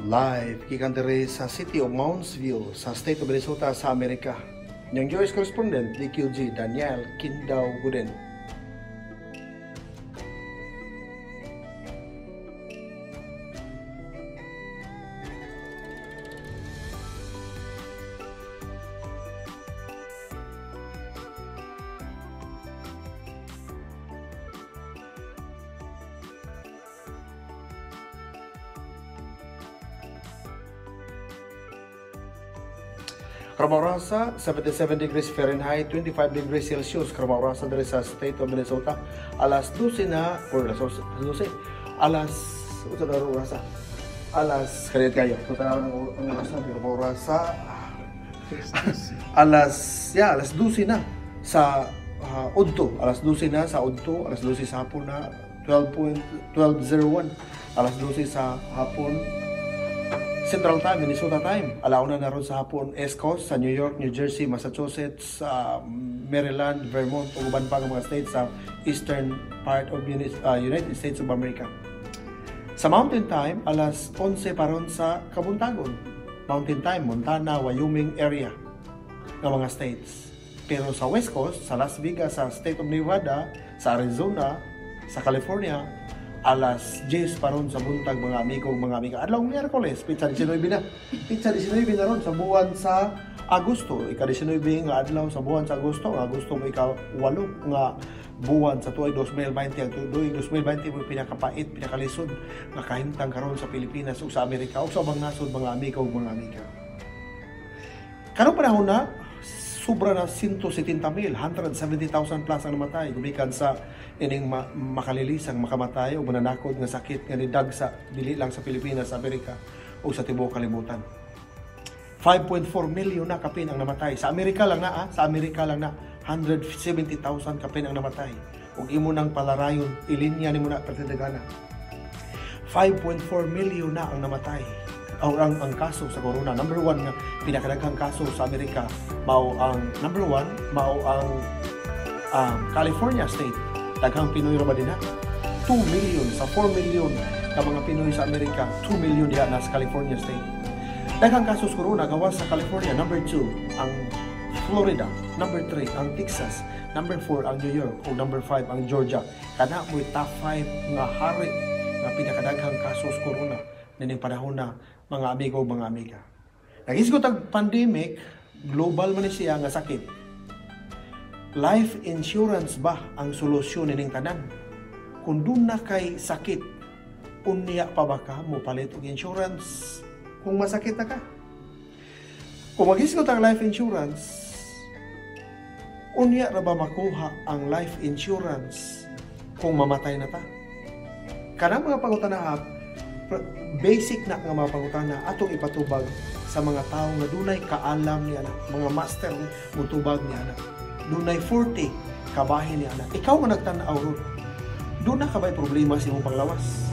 Live gikan diri sa City of Moundsville sa State of Minnesota sa Amerika. Yung Joyce Correspondent DQG Daniel Kindaw Guden. Karamorasa, 77 degrees Fahrenheit, 25 degrees Celsius. Karamorasa dari sa State of Minnesota. Alas 12 na, or alas 12, alas, kanit kayo. Tutangan ang orasa, Karamorasa. Alas 12 na sa Udto. Alas 12 na sa Udto, alas 12 sa hapon na, 12:01. Alas 12 sa hapon, Central Time, Minnesota Time. Alauna na ron sa hapon, East Coast, sa New York, New Jersey, Massachusetts, Maryland, Vermont, o uban pa ng mga states sa eastern part of United States of America. Sa Mountain Time, alas 11 pa ron sa Kabuntagon. Mountain Time, Montana, Wyoming area ng mga states. Pero sa West Coast, sa Las Vegas, sa State of Nevada, sa Arizona, sa California, alas 10 pa ron sa buntag mga amigo, mga amiga. Adlong Miyerkules, pizza 19 na. Pizza 19 na ron sa buwan sa Agosto. Ika-19 nga adlaw sa buwan sa Agosto. Agosto mo ika-8 nga buwan sa tuig 2020. Ang tuig 2020 mo pinakapait, pinakalisod nga kahimtang karon sa Pilipinas o sa Amerika o sa ubang nasod mga amigo, mga amiga. Karong panahon na, sobra na 170,000, 170,000 plus ang namatay. Gumikan sa ining makalilisang makamatay o mananakod nga sakit nga nidag sa dili lang sa Pilipinas, sa Amerika o sa tibuok kalibutan. 5.4 million na kapin ang namatay. Sa Amerika lang na, sa Amerika lang na 170,000 kapin ang namatay. Ug imo nang palarayon, ilinya nimo na pertindagana. 5.4 million na ang namatay. Ang kaso sa corona, number 1 nga pinakadaghang kaso sa Amerika mao ang number 1 mao ang California state. Daghang Pinoy ra ba din na 2 million sa 4 million ka mga Pinoy sa Amerika, 2 million diha na sa California state. Daghang kaso sa corona gawas sa California. Number 2 ang Florida, number 3 ang Texas, number 4 ang New York, o number 5 ang Georgia. Kana mo'y top 5 nga hari nga pinakadaghang kaso sa corona nining panahon na, mga amigo, mga amiga. Nagisgot ang pandemic, global man siya nga sakit. Life insurance ba ang solusyon nining tanan? Kung doon na kay sakit, unya pa ba ka mo palit og insurance kung masakit na ka? Kung magisgot ang life insurance, unya ra ba makuha ang life insurance kung mamatay na ta? Kanang mga pangutanahap, basic na nga mga pangutana atong ipatubag sa mga tao nga dunay kaalam niya na, mga master mutubag niya na, dunay 40 kabahin niya na. Ikaw nga nagtanaw ron, doon na ka ba'y problema sa imong panglawas?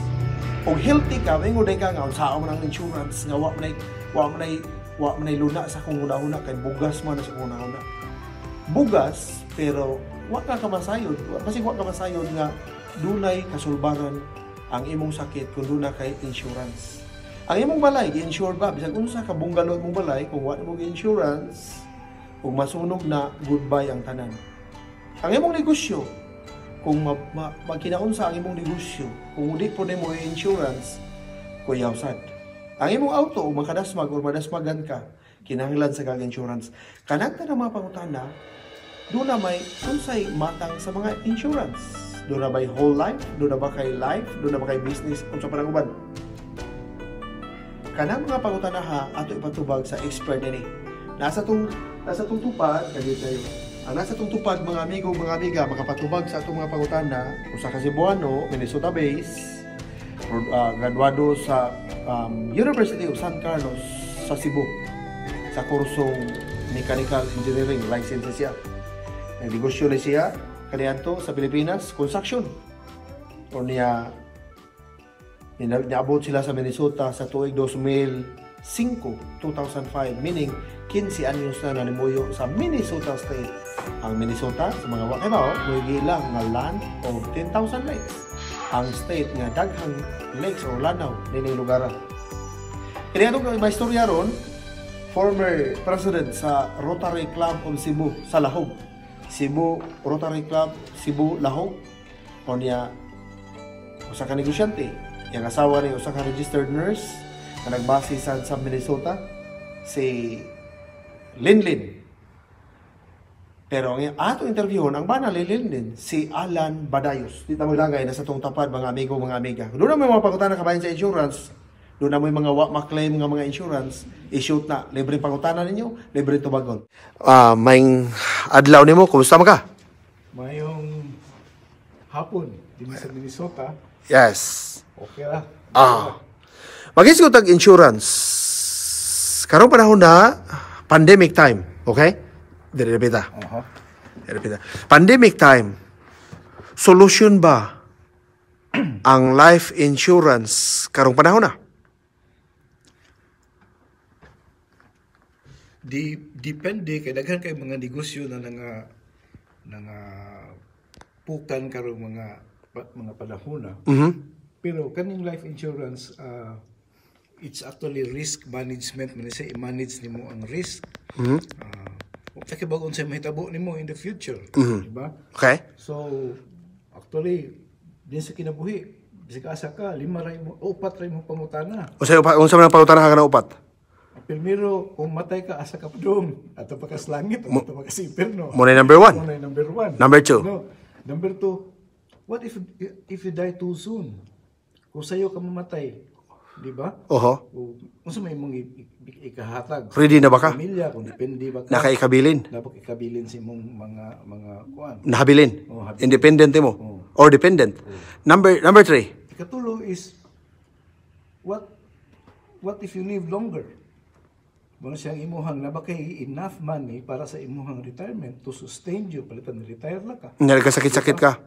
Og healthy ka, may nguday ka nga unsa mo ng insurance nga wa manay luna sa kung una-una kay bugas man na sa una-una. Bugas pero wa ka kamasayod, basig wa ka masayod nga dunay kasulbaran ang imong sakit kung doon na kay insurance. Ang imong balay, i-insure ba? Bisag unsa ka bungalow mong balay, kung wala mong insurance, kung masunog na, goodbye ang tanan. Ang imong negosyo, kung magkinaunsa ang imong negosyo, kung hindi po mo insurance, kuyaw sad. Ang imong auto, kung makadasmag o madasmagan ka, kinahanglan sa kag-insurance. Kanang ka na mga pangutana, doon na may unsay matang sa mga insurance. Doon na ba whole life? Doon na ba kay life? Doon na ba kay business? Kung sa pananguban. Kanang mga pangutanaha ato ipatubag sa expert nini. Nasa tong tupad, kagit tayo. Ang nasa tong tupad, mga amigo, mga amiga, makapatubag sa atong mga pangutana, usa ka Cebuano, Minnesota base, graduado sa University of San Carlos sa Cebu, sa kursong Mechanical Engineering, license siya. Nag-negosyo na siya kaniadto sa Pilipinas, construction. O niabot sila sa Minnesota sa tuig 2005, meaning 15 anyos na nanimuyo sa Minnesota State. Ang Minnesota, sa mga wakibaw, may gilang nga land of 10,000 lakes. Ang state nga daghang lakes or lanaw nining lugar. Kaya itong may istorya ron, former president sa Rotary Club of Cebu sa Lahog. Rotary Club Cebu Lahog. O niya, usa ka negosyante. Yung asawa ni usa ka registered nurse na nagbase sa Minnesota, si Linlin. Pero ang ato interviewon, ang bana ni Linlin, si Alan Badayos. Dito mo ilagay na sa itong tapad, mga amigo, mga amiga. Doon na may mga pagkutana kabayan sa insurance. Doon na may mga ma-claim ng mga insurance, i-shoot na. Libre pangutana ninyo, libre tubagon. May adlaw nimo, kumusta mo ka? Mayong hapon, din sa Minnesota. Yes. Okay lah. Mag-isip ko tag-insurance. Karong panahon na, pandemic time. Okay? Direpita. Pandemic time. Solution ba ang life insurance karong panahon na? Depende kay daghan kay mga negosyo na pukan karong mga panahon na. Pero kaning life insurance it's actually risk management, man say i-manage nimo ang risk. Kaya bagon sa mahitabo nimo in the future, di ba? Okay. So actually din sa kinabuhi, bisag asa ka 5 ray mo, 4 ray mo pangutana. Unsa man ang pangutana ka na upat? Primero, kung matay ka, asa ka pa doon. Ato pa ka sa langit, ato pa ka sa impyerno. Muna number 1. Muna number 1. Number 2. No. Number 2, what if you die too soon? Kung sa'yo ka mamatay, di ba? Oho. Kung sa may mong ikahatag. Ready na ba ka? Pamilya, kung depende ba ka. Nakaikabilin. Dapat ikabilin sa mong mga kuan. Nahabilin. Oh, habilin. Independent mo. Or dependent. Number 3. Ikatulo is, what if you live longer? Muna siyang imuhang na ba kay enough money para sa imuhang retirement to sustain you, palitan retire la ka. Nagkasakit-sakit ka.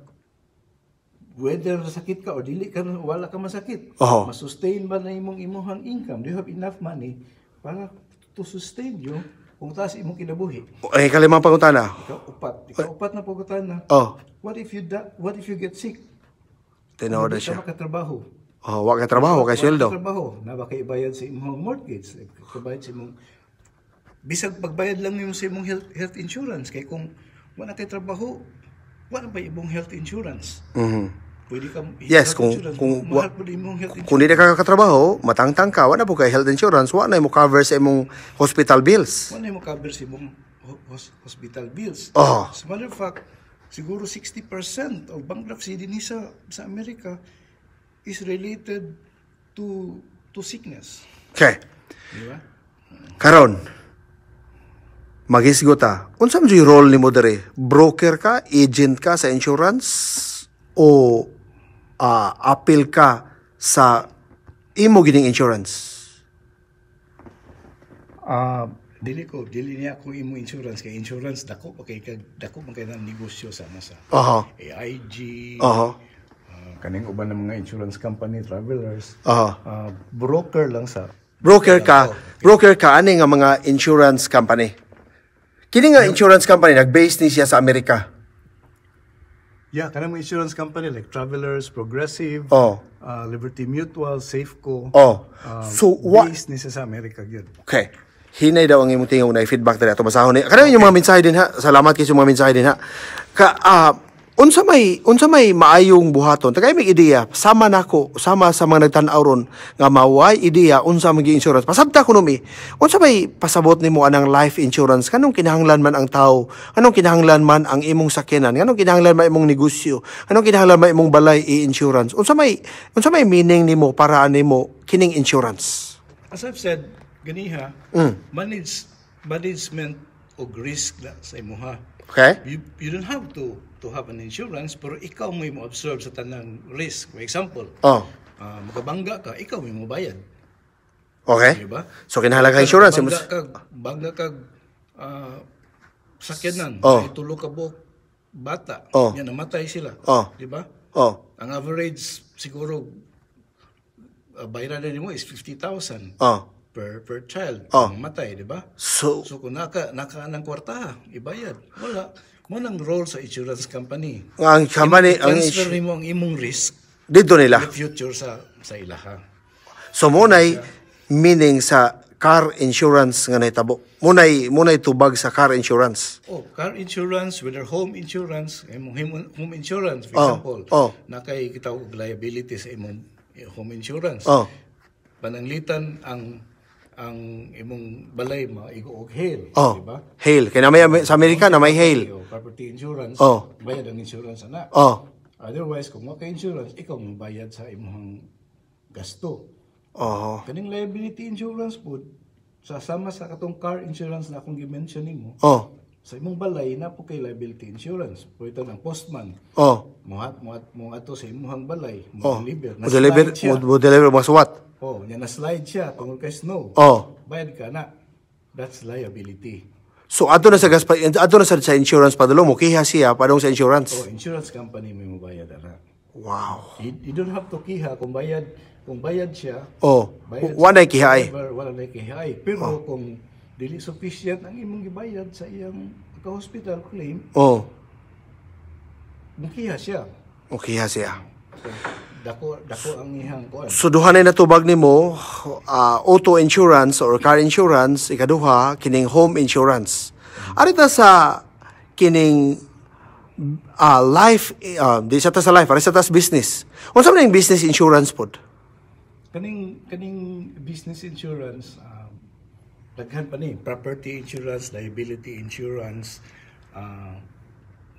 Whether sakit ka o dili ka, wala ka masakit. Oho. Masustain ba na imuhang income? Do you have enough money para to sustain you kung taas imong kinabuhi? Ay, kalimang pangutana. Ikaw upat na pagutana. Oh. What if you get sick? Tinood na siya. Hindi ka makatrabaho. Oh, wag ka trabaho, wag ka sweldo. Trabaho, na ba kay bayad sa imong mortgage, kabayad sa imong bisag pagbayad lang nimo sa imong health insurance kay kung wala kay trabaho, wala ba imong health insurance? Pwede ka yes, kung di ka katrabaho, matangtang ka, wala po kay health insurance, wala mo cover sa imong hospital bills. Wala mo cover sa imong hospital bills. Oh. As a matter of fact, siguro 60% of bankruptcy din sa Amerika is related to sickness. Okay. Di ba? Karon, magisgota, unsa man yung role ni mo dere? Broker ka, agent ka sa insurance o appeal ka sa imo gining insurance? Dili niya ako imo insurance kay insurance dako man kay negosyo sa AIG. Kaning uban ng mga insurance company, travelers. Broker lang sa broker ka ani nga mga insurance company. Kini nga insurance company nag-base ni siya sa Amerika. Yeah, kanang mga insurance company like Travelers, Progressive, Liberty Mutual, Safeco. So what base ni siya sa Amerika gyud. Okay. Hinay daw ang imong tingaw na feedback diri ato basahon ni. Kanang yung mga mensahe din ha. Salamat kay sa mga mensahe din ha. Unsa may maayong buhaton tagay mig ideya sama sa mga nagtan-aw ron nga maway ideya unsa man gi insurance pasabta kuno mi unsa may pasabot nimo anang life insurance kanong kinahanglan man ang tao anong kinahanglan man ang imong sakyanan anong kinahanglan man imong negosyo anong kinahanglan man imong balay i-insurance unsa may meaning nimo para nimo kining insurance? As I've said ganiha management og risk na sa imuha. Okay? You don't have to have an insurance pero ikaw mo absorb sa tanang risk. For example, makabangga ka, ikaw mo bayad. Okay? Diba? So kinahanglan insurance bangga kag sakyanan, tulo ka buok bata, yan namatay sila. Di ba? Ang average siguro bayaran nimo is 50,000. Per child mamatay, di ba? So kung naka ng kwarta, ibayad. Wala mo nang role sa insurance company. Ang company transfer mo ang imong risk dito nila. The future sa ilaha. So mo nay meaning sa car insurance nga nahitabo. Munay tubag sa car insurance. Car insurance, whether home insurance, home insurance, for example, na kay kitawag og liability sa imong home insurance. Pananglitan ang imong balay maigo og hail, di ba? Hail. Kaya sa Amerika na may hail. Property insurance, bayad ang insurance ana. Otherwise, kung wala ka insurance, ikaw magbayad sa imong gasto. Kaning liability insurance po, sasama sa katong car insurance na akong gi-mention nimo. Sa imong balay na po kay liability insurance. Po ito ng postman. Mo ato sa imong balay, mo deliver mo suwat. Nya na slide siya tungod kay snow. Bayad ka na. That's liability. So ato na sa insurance padalo mo kiha siya padong sa insurance. Insurance company mo bayad ana. Wow. You don't have to kiha kung bayad siya. Wala na kihay. Wala na kihay. Pero kung dili sufficient ang imong gibayad sa iyang ka-hospital claim, mukiha siya. Mukiha siya. So, dako ang ihang kuan. So duha na natubag nimo auto insurance or car insurance, ikaduha kining home insurance. Arita sa kining life di sa life, ari sa business. Unsa man yung business insurance pod? Kaning business insurance, daghan pa ni property insurance, liability insurance,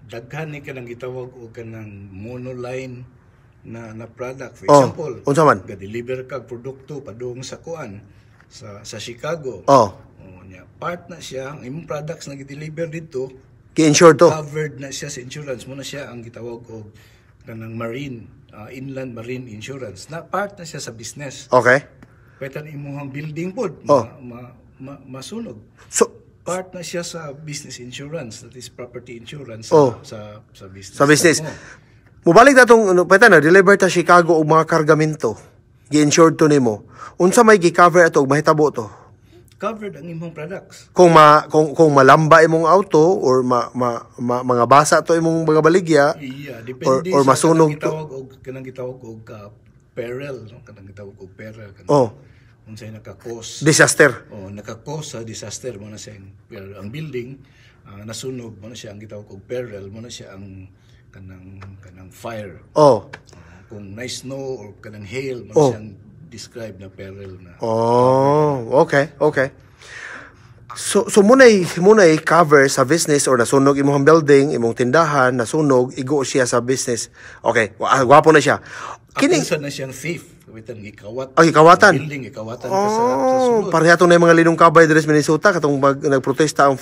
daghan ni kanang gitawag og kanang monoline na product. For example, unsa man? Ga-deliver kag produkto padung sa kuan sa Chicago. Nya part na siya ang imong products na gi-deliver dito. Ki-insure to. Covered na siya sa insurance. Muna siya ang gitawag og kanang marine inland marine insurance na part na siya sa business. Okay. Pwede na imong building pod masunog. So part na siya sa business insurance, that is property insurance sa business. Sa business. Mubalik na itong, pwede na, deliver ta Chicago og mga kargamento. Gi-insured to nimo. Unsa may gi-cover ato og mahitabo to? Covered ang imong products. Kung malamba imong auto or mga basa to imong mga baligya, depende or masunog to. Kanang gitawag og peril, no? Kanang gitawag og peril. Unsay naka-cause disaster. Naka-cause sa disaster mo na siya ang building nasunog mo na siya ang gitawag og peril mo na siya ang kanang fire. Kung nice snow or kanang hail mo na siya ang describe na peril na. Okay. So munay cover sa business or nasunog imong building, imong tindahan, nasunog, igo siya sa business. Okay, gwapo na siya. Kining na siyang thief. Kawitan gikawat. Gikawatan. Building gikawatan ka sa sulod. Pareha na yung mga linong kabay diri sa Minnesota katong nagprotesta ang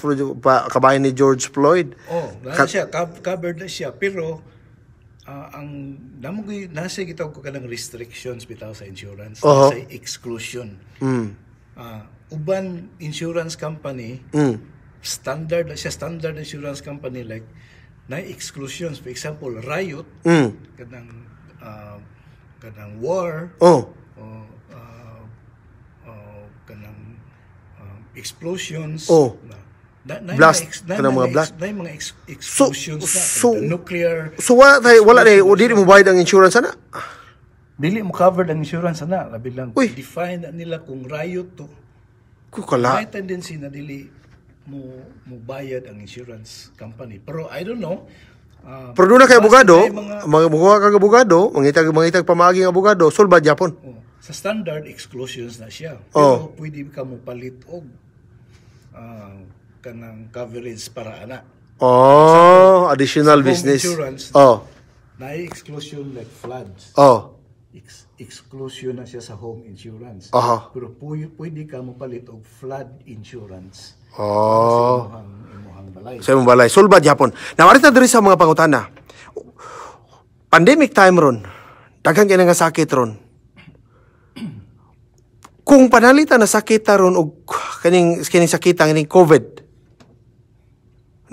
kabayan ni George Floyd. Siya covered na siya pero ang nasa gitawag ko kanang restrictions bitaw sa insurance, sa exclusion. Uban insurance company, standard insurance company like na exclusions. For example, riot, kanang war, kanang explosions, blast, kanang mga blast. Na mga explosions nuclear. So wala dili mo bayad ang insurance ana? Dili mo covered ang insurance ana, labi lang define nila kung riot to. May tendency na dili mo bayad ang insurance company. Pero I don't know. Pero doon na kay abogado, mga kag abogado, mangitag pamaging abogado, sulbad yapon. Sa standard exclusions na siya. Pero pwede ka mo palit og kanang coverage para ana. Additional business. Insurance. Na exclusion like floods. Exclusion na siya sa home insurance. Pero pwede ka mo palit og flood insurance. Sa imong balay. Sulbad yapon. Nawarita diri sa mga pangutana. Pandemic time ron. Daghang kay nga sakit ron. Kung panalitan na sakit ron og kaning sakita kaning COVID.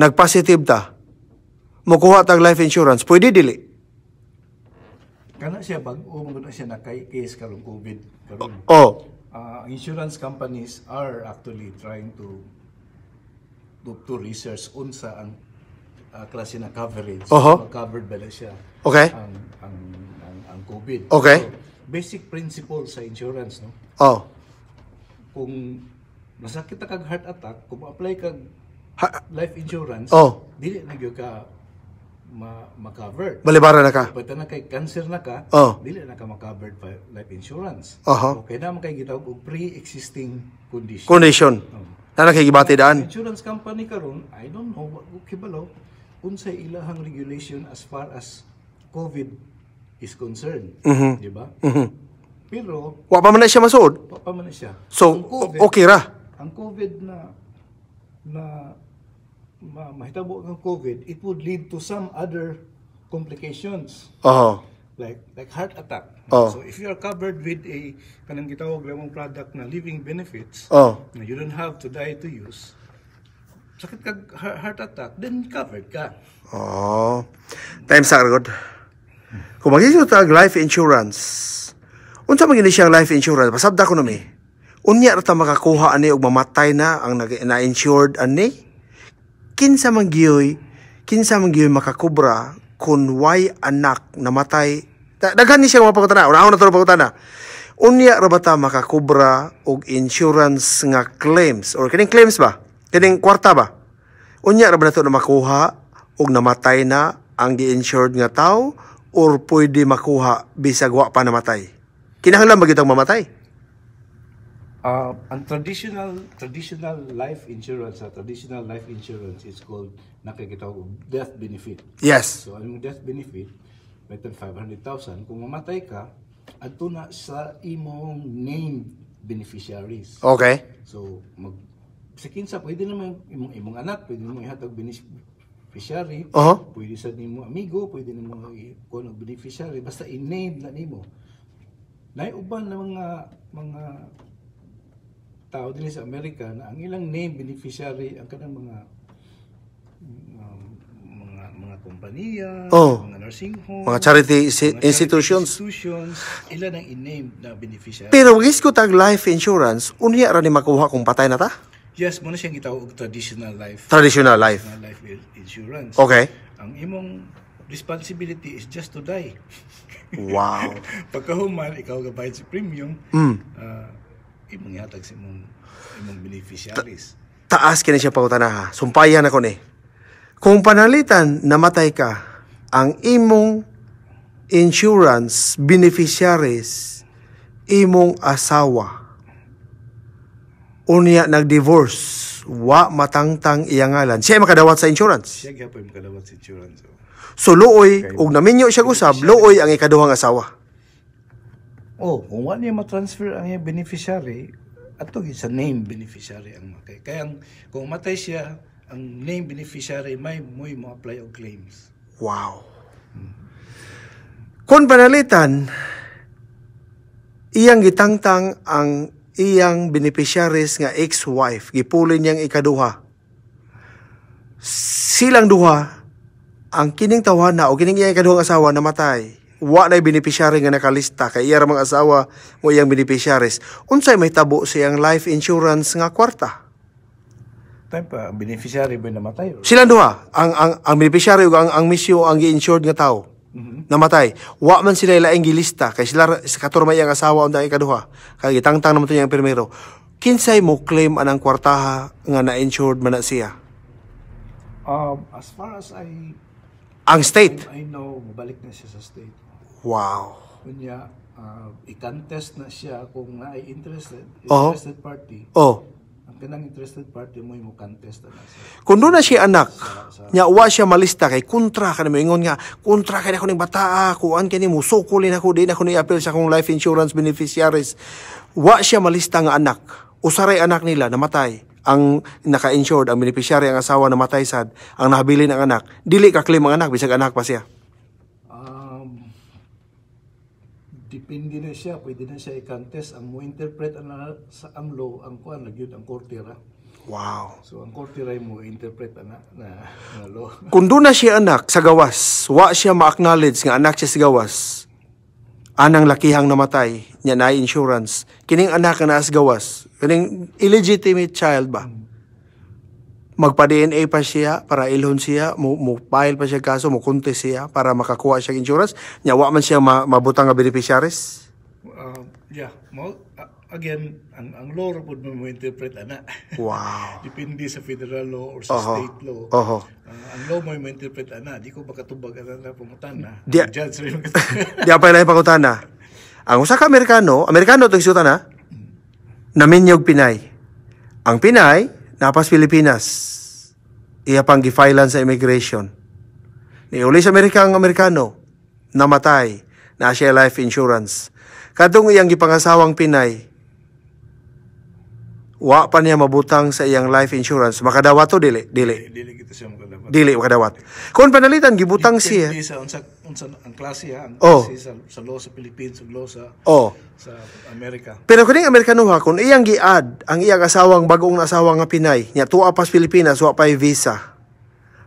Nag-positive ta. Mokuha tag life insurance, pwede dili. Kana siya bag-o mo na siya na case karon COVID karon. Insurance companies are actually trying to research unsa ang klase na coverage. Covered ba na siya? Okay. Ang COVID. Okay. So, basic principle sa insurance, no? kung nasakit na kag heart attack, kung apply kag life insurance, dili na gyud ka ma-cover. Balibara na ka. Pagka na kay cancer na ka, dili na ka ma-covered pa life insurance. Okay na kay gitawag og pre-existing condition. Na nakikibati daan. Insurance company karon, I don't know what kibalo unsay ilahang regulation as far as COVID is concerned, di ba? Pero wa pa man na siya masuod. Wa pa man na siya. So okay ra. Ang COVID na mahitabo ng COVID, it would lead to some other complications. Like heart attack. So if you are covered with a kanang gitawag lamang product na living benefits, na you don't have to die to use, sakit kag heart attack, then covered ka. Time sa karagod. Kung mag-isip tag life insurance, unsa man gini siyang life insurance, pasabda ko nami. Unya ra ta makakuha ani og mamatay na ang na-insured ani. Kinsa man giyoy makakubra kung why anak namatay. Daghan ni siya mapakutana. Una na to pagutana. Unya ra ba ta makakubra og insurance nga claims or kining claims ba? Kining kwarta ba? Unya ra ba nato na makuha og namatay na ang gi-insured nga tao or pwede makuha bisag wa pa namatay? Kinahanglan ba gitang mamatay? Ang traditional life insurance, is called nakikitawag death benefit. Yes. So ang death benefit, may 500,000. Kung mamatay ka, adto na sa imong named beneficiaries. Okay. So sa kinsa pwede naman imong anak, pwede mo ihatag beneficiary, pwede sa nimo amigo, pwede nimo kuno beneficiary, basta i-name na nimo. Naiuban na mga tao din sa Amerika na ang ilang name beneficiary ang kanang mga kompanya, mga nursing home, mga charity institutions, ilan ang i-name na beneficiary. Pero wagis ko tag life insurance, unya ra ni makuha kung patay na ta? Yes, mo na siyang gitawag og traditional life insurance. Okay. Ang imong responsibility is just to die. Wow. Pagkahuman ikaw gabayad sa premium, imong ihatag sa imong beneficiaries. Taas kini siya pangutana ha. Sumpayan ako ni. Kung panalitan namatay ka, ang imong insurance beneficiaries imong asawa unya nag-divorce, wa matangtang iyang ngalan. Siya makadawat sa insurance. Siya gyapon makadawat sa insurance. So luoy ug naminyo siya usab, luoy ang ikaduhang asawa. Kung wala niya ma-transfer ang iyang beneficiary, ato sa name beneficiary ang makay. Kaya kung matay siya, ang name beneficiary may mo apply og claims. Wow. Kung panalitan, iyang gitangtang ang iyang beneficiaries nga ex-wife, gipuli niyang ikaduha. Silang duha, ang kining tawana o kining iyang ikaduhang asawa namatay. Wa na beneficiary nga nakalista kay iya ra mga asawa mo iyang beneficiaries. Unsay may tabo sa iyang life insurance nga kwarta? Time pa ang beneficiary ba namatay? Silang duha, ang beneficiary ug ang misyo ang gi-insured nga tao. Namatay. Wa man sila laing gilista kay sila katurma iyang asawa unda ikaduha. Kay gitangtang naman to iyang primero. Kinsay mo claim anang kwartaha nga na-insured man na siya? As far as ang state. I know, mabalik na siya sa state. Wow. Kunya, i-contest na siya kung na ay interested party. Ang kanang interested party mo yung contest na siya. Kung doon na siya anak, nya wa siya malista kay kontra ka na ingon nga, kontra kay ako ning bata, kuan kini mo sukulin ako din ako ni appeal sa akong life insurance beneficiaries. Wa siya malista nga anak. Usaray anak nila namatay. Ang naka-insured, ang beneficiary, ang asawa namatay sad, ang nahabilin ang anak. Dili ka claim ang anak bisag anak pa siya. Depende na siya, pwede na siya i-contest. Ang mo interpret sa ang law, ang kuan nagyud ang korte ra. Wow. So ang korte ra mo interpret na law. Kung doon na siya anak sa gawas, wa siya ma-acknowledge nga anak siya sa gawas. Anang lakihang namatay, nya na insurance. Kining anak na sa gawas, kining illegitimate child ba? Magpa-DNA pa siya para ilhon siya, mo file pa siya kaso, mo contest siya para makakuha siya insurance. Nya wa man siya mabutang nga beneficiaries. again, ang law po mo interpret ana. Wow. Depende sa federal law or sa state law. Ang law mo interpret ana, di ko makatubag ana pangutana. Judge rin. Di apa lang pangutana. Ang usa ka Amerikano to isutan na. Naminyog Pinay. Ang Pinay napas Pilipinas. Iya pang gifailan sa immigration. Niuli sa Amerika ang Amerikano namatay na siya life insurance. Kadong iyang gipangasawang Pinay, wa pa niya mabutang sa iyang life insurance. Makadawat to dili kita siya makadawat. Dili makadawat. Kung panalitan gibutang siya. Depende sa ang klase ha, ang klase sa law sa Philippines, ug law sa Amerika. Pero kuning Amerikano ha, kung iyang gi-add ang iyang asawang bagong asawang nga Pinay, nya tuwa pas Pilipinas, wa pay visa.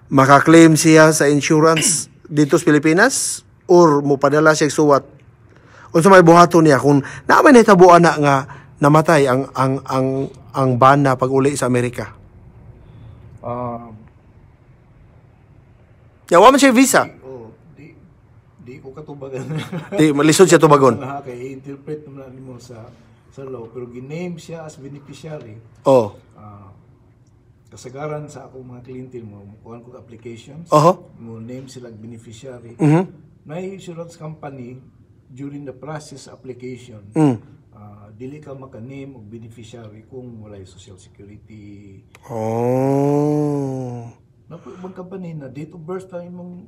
Maka-claim siya sa insurance dito sa Pilipinas or mo padala siya suwat. Unsa may buhaton niya kung naman nahitabuan na nga namatay ang bana pag uli sa Amerika. Yawa man siya visa. Di ko katubagan. Di malisod siya tubagon. Kay interpret naman mo sa law pero giname siya as beneficiary. Kasagaran sa akong mga kliyente mo, kuhan ko applications. Mo name sila beneficiary. May insurance company during the process application. Dili ka maka-name og beneficiary kung wala social security. Napag company na date of birth na imong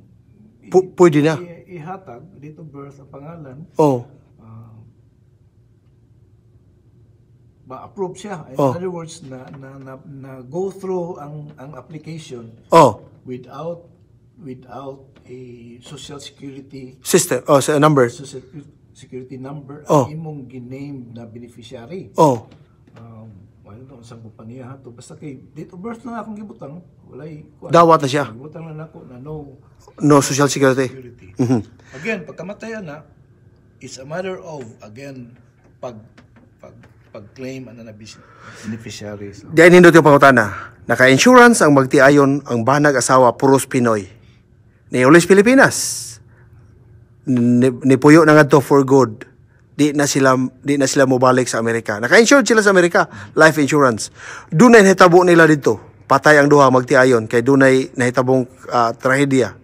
pwede na ihatag date of birth ang pangalan. Ma-approve siya. In other words, na go through ang application without a social security system sa number. Social security number ang imong giname na beneficiary. Wala sa kumpanya hato basta kay date of birth na akong gibutang, walay dawat na siya. Gibutang na nako na no social security. Again, pagkamatayan na, it's a matter of again pag-claim ana na beneficiary. Diyan nindot yung pangutana. Naka-insurance ang magtiayon ang banag asawa puros Pinoy. Ni ulis Pilipinas. Ni puyo na ngadto for good. Di na sila mobalik sa Amerika. Naka-insured sila sa Amerika, life insurance. Dunay nahitabo nila dito. Patay ang duha magtiayon kay dunay nahitabong trahedya.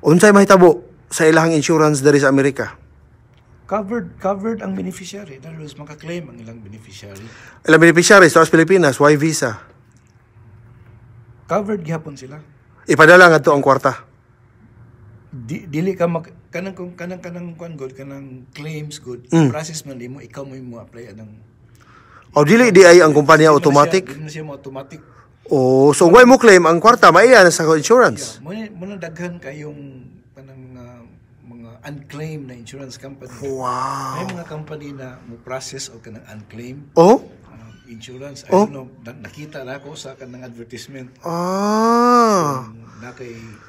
Unsay mahitabo sa ilahang insurance diri sa Amerika? Covered ang beneficiary. In other words, maka-claim ang ilang beneficiary. Ilang beneficiary sa Pilipinas, why visa? Covered gihapon sila. Ipadala nga to ang kwarta. Dili ka kanang kwan good kanang claims good process man mo ikaw mo apply anang dili di ay ang kumpanya automatic. Di na siya mo automatic. So why mo claim ang kwarta maiya na sa insurance? Mo na daghan kayong kanang mga unclaimed na insurance company. Wow. May mga company na mo process o kanang unclaimed insurance. I don't know, nakita na ako sa kanang advertisement.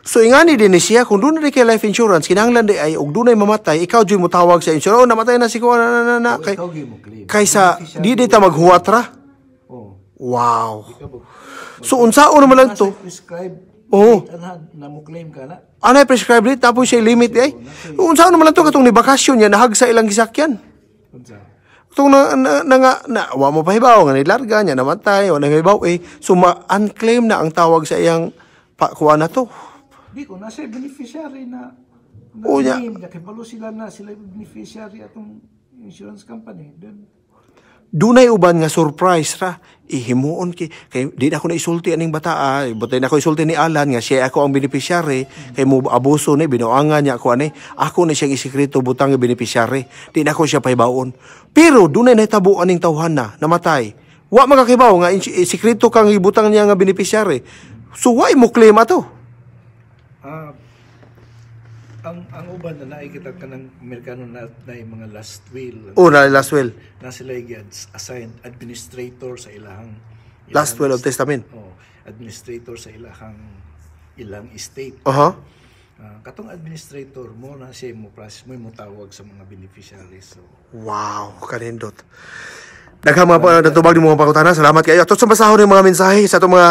So ingani din siya kung doon na kay life insurance kinahanglan di ay og dunay mamatay ikaw jud mo tawag sa insurance namatay na si ko na kaysa di ta maghuwat ra. Wow. So unsaon naman lang to? Na mo claim ka na. Anay prescribed rate tapos siya limit ay. Unsaon naman lang to katong ni bakasyon niya nahag sa ilang gisakyan. Itong wa mo pahibaw nga nilarga niya namatay o nahibaw so unclaim na ang tawag sa iyang kuha na to. Di ko na siya beneficiary na nakibalo sila beneficiary atong insurance company. Dunay uban nga surprise ra ihimuon kay di na ako naisulti aning bata butay na ako isulti ni Alan nga siya ako ang beneficiary kay mo abuso ni binuangan niya ako ako na siyang isikreto butang nga beneficiary di na ako siya pahibaon pero dunay nahitabo aning tawhana namatay wa makakibaw nga isikreto kang ibutang niya nga beneficiary so why mo claim ato ang uban na nakikita ka ng Amerikano na mga last will. Na last will. Na sila assigned administrator sa ilahang last will of testament. Administrator sa ilang estate. Katong administrator mo na siya mo process mo tawag sa mga beneficiaries. So. Wow, kanindot. Daghang mga natubag ni mga pangutana. Salamat kayo. Ato sa basahon ng mga mensahe sa itong mga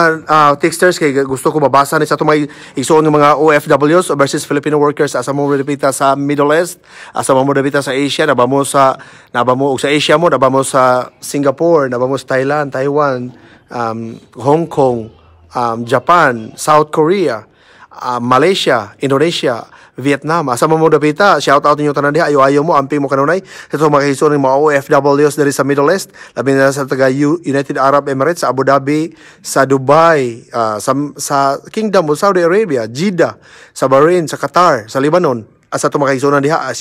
texters kay gusto ko mabasa ni sa itong mga igsoon ng mga OFWs, overseas Filipino workers asa mo dapita sa Middle East, asa mo dapita sa Asia, nabamo sa Asia mo, nabamo sa Singapore, nabamo sa Thailand, Taiwan, Hong Kong, Japan, South Korea, Malaysia, Indonesia, Vietnam. Asa mo dapita, shout out ninyo tanan diha, ayo mo amping mo kanunay sa mga igsoon ng mga OFWs diri sa Middle East, labi na sa taga United Arab Emirates, sa Abu Dhabi, sa Dubai, sa Kingdom of Saudi Arabia, Jeddah, sa Bahrain, sa Qatar, sa Lebanon. Asa to mga igsoon diha,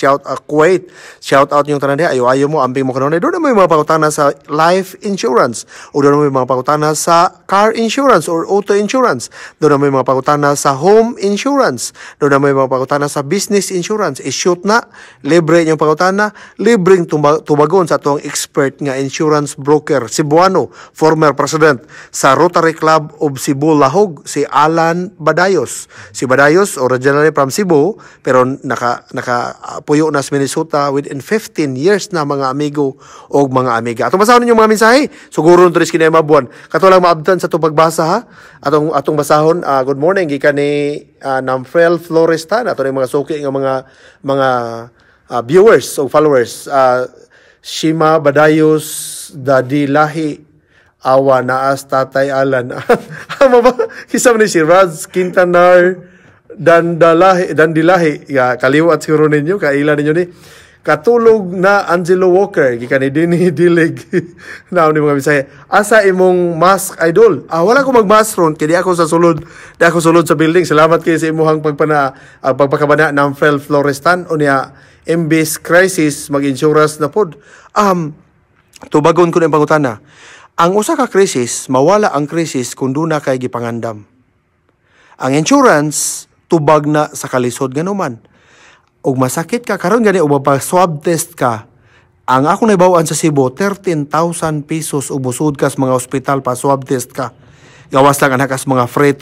Kuwait, shout out ninyo tanan diha, ayo mo amping mo kanunay. Doon na may mga pangutana sa life insurance, o doon na may mga pangutana sa car insurance or auto insurance, doon na may mga pangutana sa home insurance, doon na may mga pangutana sa business insurance. I-shoot na, libre yung pangutana, libreng tubagon sa atong expert nga insurance broker Cebuano, former president sa Rotary Club of Cebu Lahog, si Alan Badayos. Si Badayos originally from Cebu pero nakapuyo na sa Minnesota within 15 years na, mga amigo o mga amiga. Atong basahon ninyo mga mensahe, siguro nito rin kinay mabuan. Kato lang maabdan sa itong pagbasa ha. Atong basahon, good morning, gikan ni Namfrel Florestan, ato mga suki ng mga viewers o followers. Shima Badayos, Dadi Lahi, Awa Naas, Tatay Alan. Ama ba? Kisam ni si Raz Quintanar, Dandilahi, kaliwat siguro ninyo, kailan ninyo ni katulog na Angelo Walker, gikan ni Dini Dilig. Naon ni mga Bisaya, asa imong mask idol? Wala ko mag-mask ron, kaya di ako sulod sa building. Salamat kayo sa imuhang pagpakabana ng Fel Florestan o niya Imbis crisis mag-insurance na pod. Tubagon ko na yung pangutana. Ang usa ka krisis, mawala ang krisis kung doon na kay gipangandam. Ang insurance, tubag na sa kalisod ganuman. Og masakit ka karon gani o swab test ka, ang ako naibawaan sa Cebu 13,000 pesos ubusod ka sa mga ospital pa swab test ka. Gawas lang anak kas mga free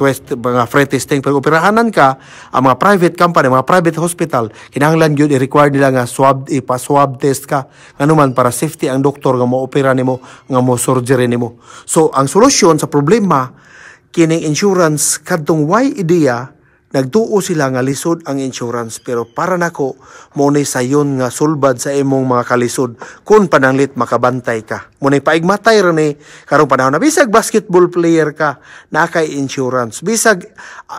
testing, pero operahanan ka ang mga private company, mga private hospital, kinahanglan gyud i-require nila nga swab test ka nganuman para safety ang doktor nga mo opera nimo, nga mo surgery nimo. So ang solusyon sa problema kining insurance kadtong way ideya, nagtuo sila nga lisod ang insurance, pero para nako mo ni sayon nga sulbad sa imong mga kalisod kung pananglit makabantay ka. Mo ni paigmatay ra ni karong panahon na bisag basketball player ka na kay insurance, bisag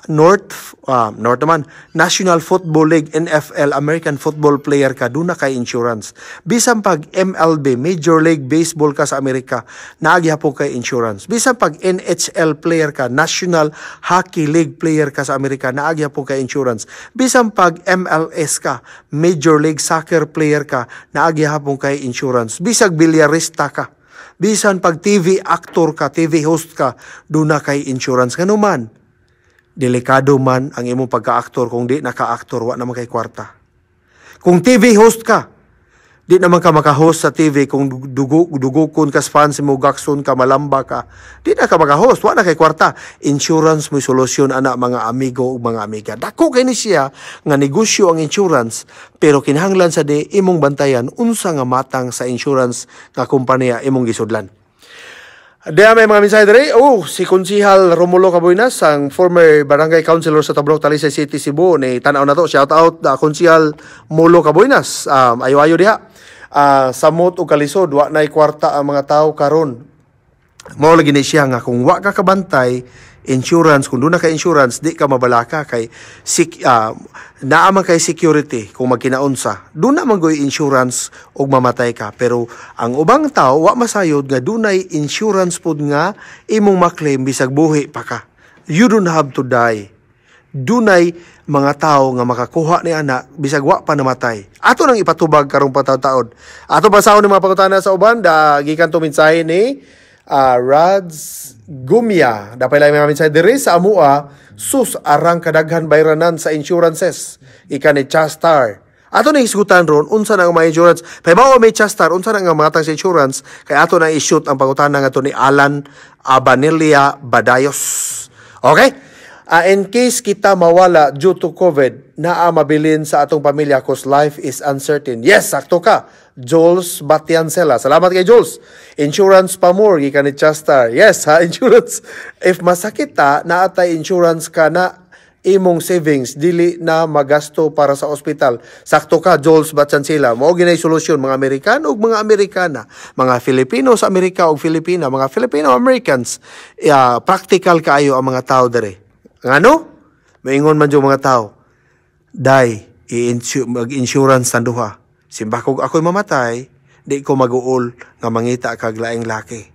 North naman National Football League, NFL, American Football player ka, duna kay insurance. Bisan pag MLB, Major League Baseball ka sa Amerika, naagi po kay insurance. Bisan pag NHL player ka, National Hockey League player ka sa Amerika, naagi po kay insurance. Bisan pag MLS ka, Major League Soccer player ka, naagi po kay insurance. Bisag bilyarista ka, bisan pag TV actor ka, TV host ka, duna kay insurance. Kanuman, delikado man ang imong pagka-aktor, kung di naka-aktor, wa naman kay kwarta. Kung TV host ka, di naman ka maka-host sa TV, kung dugukon ka sa fans mo, gakson ka, malamba ka, di na ka maka-host, wa na kay kwarta. Insurance mo solusyon, ana, mga amigo o mga amiga. Dako kay ni siya nga negosyo ang insurance, pero kinahanglan sa di imong bantayan unsa nga matang sa insurance nga kompanya imong gisudlan. Diya may mga mensahe dere. Si Konsihal Romulo Caboynas, ang former barangay councilor sa Tablok, Talisay City, Cebu, ni tanaw na to. Shout out Konsihal Mulo Caboynas. Ayo-ayo diha. Samot o kalisod, wa na'y kwarta ang mga tao karon. Mao lagi ni siya nga kung wa ka kabantay insurance, kung doon na kay insurance, di ka mabalaka kay naaman kay security kung magkinaunsa. Doon naman goy insurance og mamatay ka. Pero ang ubang tao, wa masayod nga dunay insurance pod nga imong maklaim bisag buhi pa ka. You don't have to die. Dunay mga tao nga makakuha ni ana bisag wa pa namatay. Ato nang ipatubag karong pataw-taon. Ato basahon ni mga pangutana sa uban, gikan to mensahe ni Rads Gumya. Dapay lang mga mensahe diri sa amua, sus arang kadaghan bayranan sa insurances. Ika ni Chastar. Ato na isgutan ron, unsa na ang mga insurance. Paibawa may Chastar, unsa na nga matang sa insurance, kay ato na i-shoot ang pangutana nga to ni Alan Abanelia Badayos. Okay? In case kita mawala due to COVID, naa mabilin sa atong pamilya cause life is uncertain. Yes, sakto ka. Jules Batiancela. Salamat kay Jules. Insurance pa more, gikan ni Chastar. Yes, ha, insurance. If masakit ta, naatay insurance ka na imong savings, dili na magasto para sa ospital. Sakto ka, Jules Batiancela. Mao ginay solusyon, mga Amerikano ug mga Amerikana, mga Filipino sa Amerika ug Filipina, mga Filipino-Americans. Practical kaayo ang mga tao dere. Ngano? Maingon man yung mga tao, day, mag-insurance sa duha. Simba kung ako'y mamatay, di ko mag-uol nga mangita kag laing laki.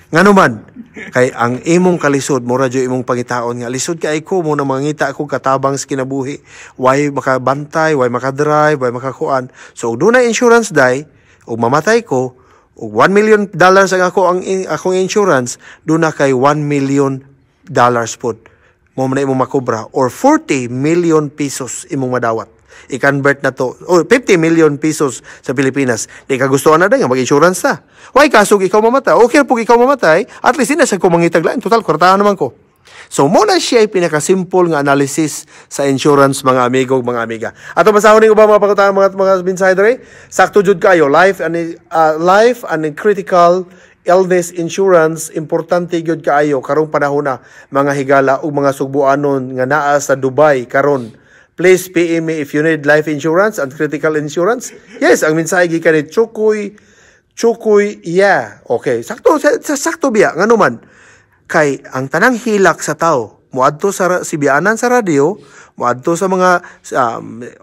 Ngano man, kay ang imong kalisod, mura dyo imong pangitaon nga, lisod kay ko mo na mangita ako katabang sa kinabuhi, way makabantay, way makadrive, way makakuan. So, doon na insurance day, o mamatay ko, o $1 million ang akong insurance, doon na kay $1 million po. Mo na imong makubra or 40 million pesos imong madawat. I-convert na to or 50 million pesos sa Pilipinas. Di ka gustuhan na nga mag-insurance ta. Why kasog ikaw mamatay? Okay pug ikaw mamatay, at least ina sa ko mangitaglaan. Total kwartahan naman ko. So mo na siya ay pinaka-simple nga analysis sa insurance mga amigo ug mga amiga. Ato basahon ning ubang mga pangutahan mga binsay dere. Sakto jud kayo life and critical illness insurance, importante gyud kaayo karong panahon na mga higala ug mga sugbuanon nga naa sa Dubai karon. Please PM me if you need life insurance and critical insurance. Yes, ang mensahe gikan ni Chukoy, yeah. Okay, sakto biya ngano man kay ang tanang hilak sa tao moadto sa sibianan sa radyo, moadto sa mga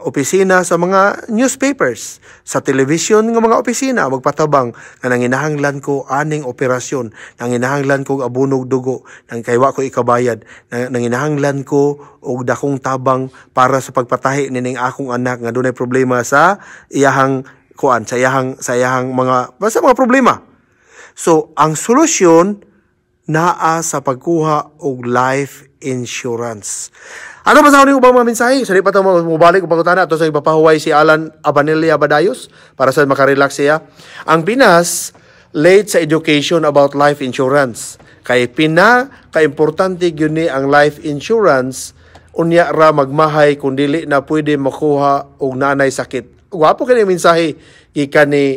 opisina sa mga newspapers, sa television nga mga opisina, magpatabang nga nanginahanglan ko aning operasyon, nanginahanglan ko abunog dugo, nang kaywa ko ikabayad, nanginahanglan ko og dakong tabang para sa pagpatahi nining akong anak nga dunay problema sa iyahang kuan, sa iyahang mga basta mga problema. So, ang solusyon naa sa pagkuha og life insurance. Ano ba sa uning ubang mga mensahe? Sa di pa ito mabalik o pagkutana ito sa ipapahuway si Alan Abanilla Badayos para sa makarelax siya. Ang Pinas, late sa education about life insurance. Kay ka-importante yun ni ang life insurance, unya ra magmahay kung dili na pwede makuha og nanay sakit. Gwapo kani mensahe gikan ni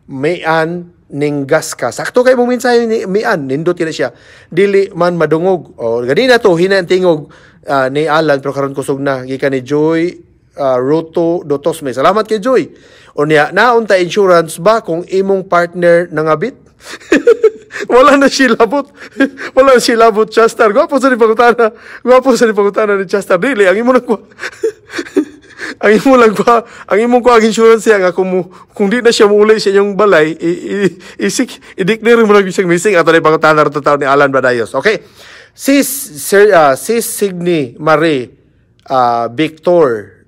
Mayan Ninggas ka. Sakto kay mong mensahe ni Mian, nindot kina siya. Dili man madungog. O ganina to hinantingog ni Alan pero karon kusog na gikan ni Joy Roto Dotosme. Salamat kay Joy. Unya naunta insurance ba kung imong partner nangabit? Wala na si labot. Wala na si labot Chastar. Gwapo sa pangutana ni Chastar. Dili ang imo nagwa. Ang imong ko ang insurance siya nga kung di na siya muuli sa inyong balay, i-declare mo lang siyang missing ato na pangutanan ito tao ni Alan Badayos. Okay. Sis Signy Marie Victor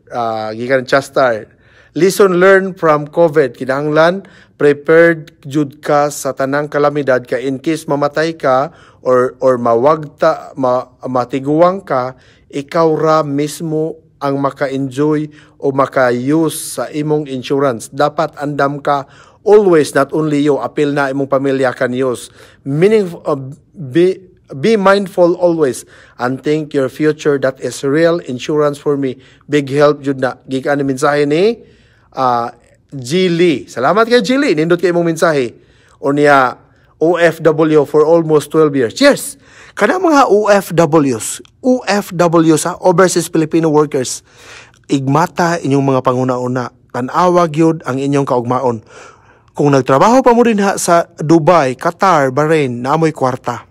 gikan Chastar. Lesson learned from COVID. Kinahanglan prepared jud ka sa tanang kalamidad ka in case mamatay ka or matiguang ka, ikaw ra mismo ang maka-enjoy o maka-use sa imong insurance. Dapat andam ka always, not only you, apil na imong pamilya can use. Meaning, be mindful always and think your future. That is real insurance for me. Big help jud na. Gikan ni mensahe ni Gili. Salamat kay Gili. Nindot kay imong mensahe. O niya, OFW for almost 12 years. Cheers! Kana mga OFWs sa Overseas Filipino Workers, igmata inyong mga panguna-una, tanawag yun ang inyong kaugmaon. Kung nagtrabaho pa mo rin sa Dubai, Qatar, Bahrain, naamoy kwarta,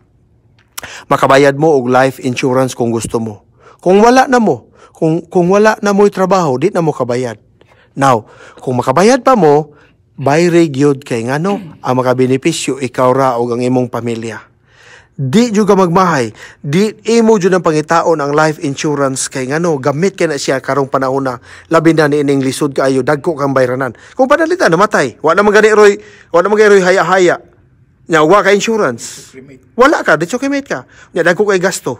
makabayad mo og life insurance kung gusto mo. Kung wala na mo'y trabaho, di na mo kabayad. Now, kung makabayad pa mo, bayre gyud kay ngano ang makabenepisyo ikaw ra og ang imong pamilya. Di jud ka magmahay, di imo jud ang pangitaon ang life insurance kay ngano gamit kay na siya karong panahon na labi na niining lisod kaayo dagko kang bayranan. Kung panalitan namatay, wa na magani roy haya-haya. Nya wa ka insurance. Wala ka, di cremate ka. Nya dagko kay gasto.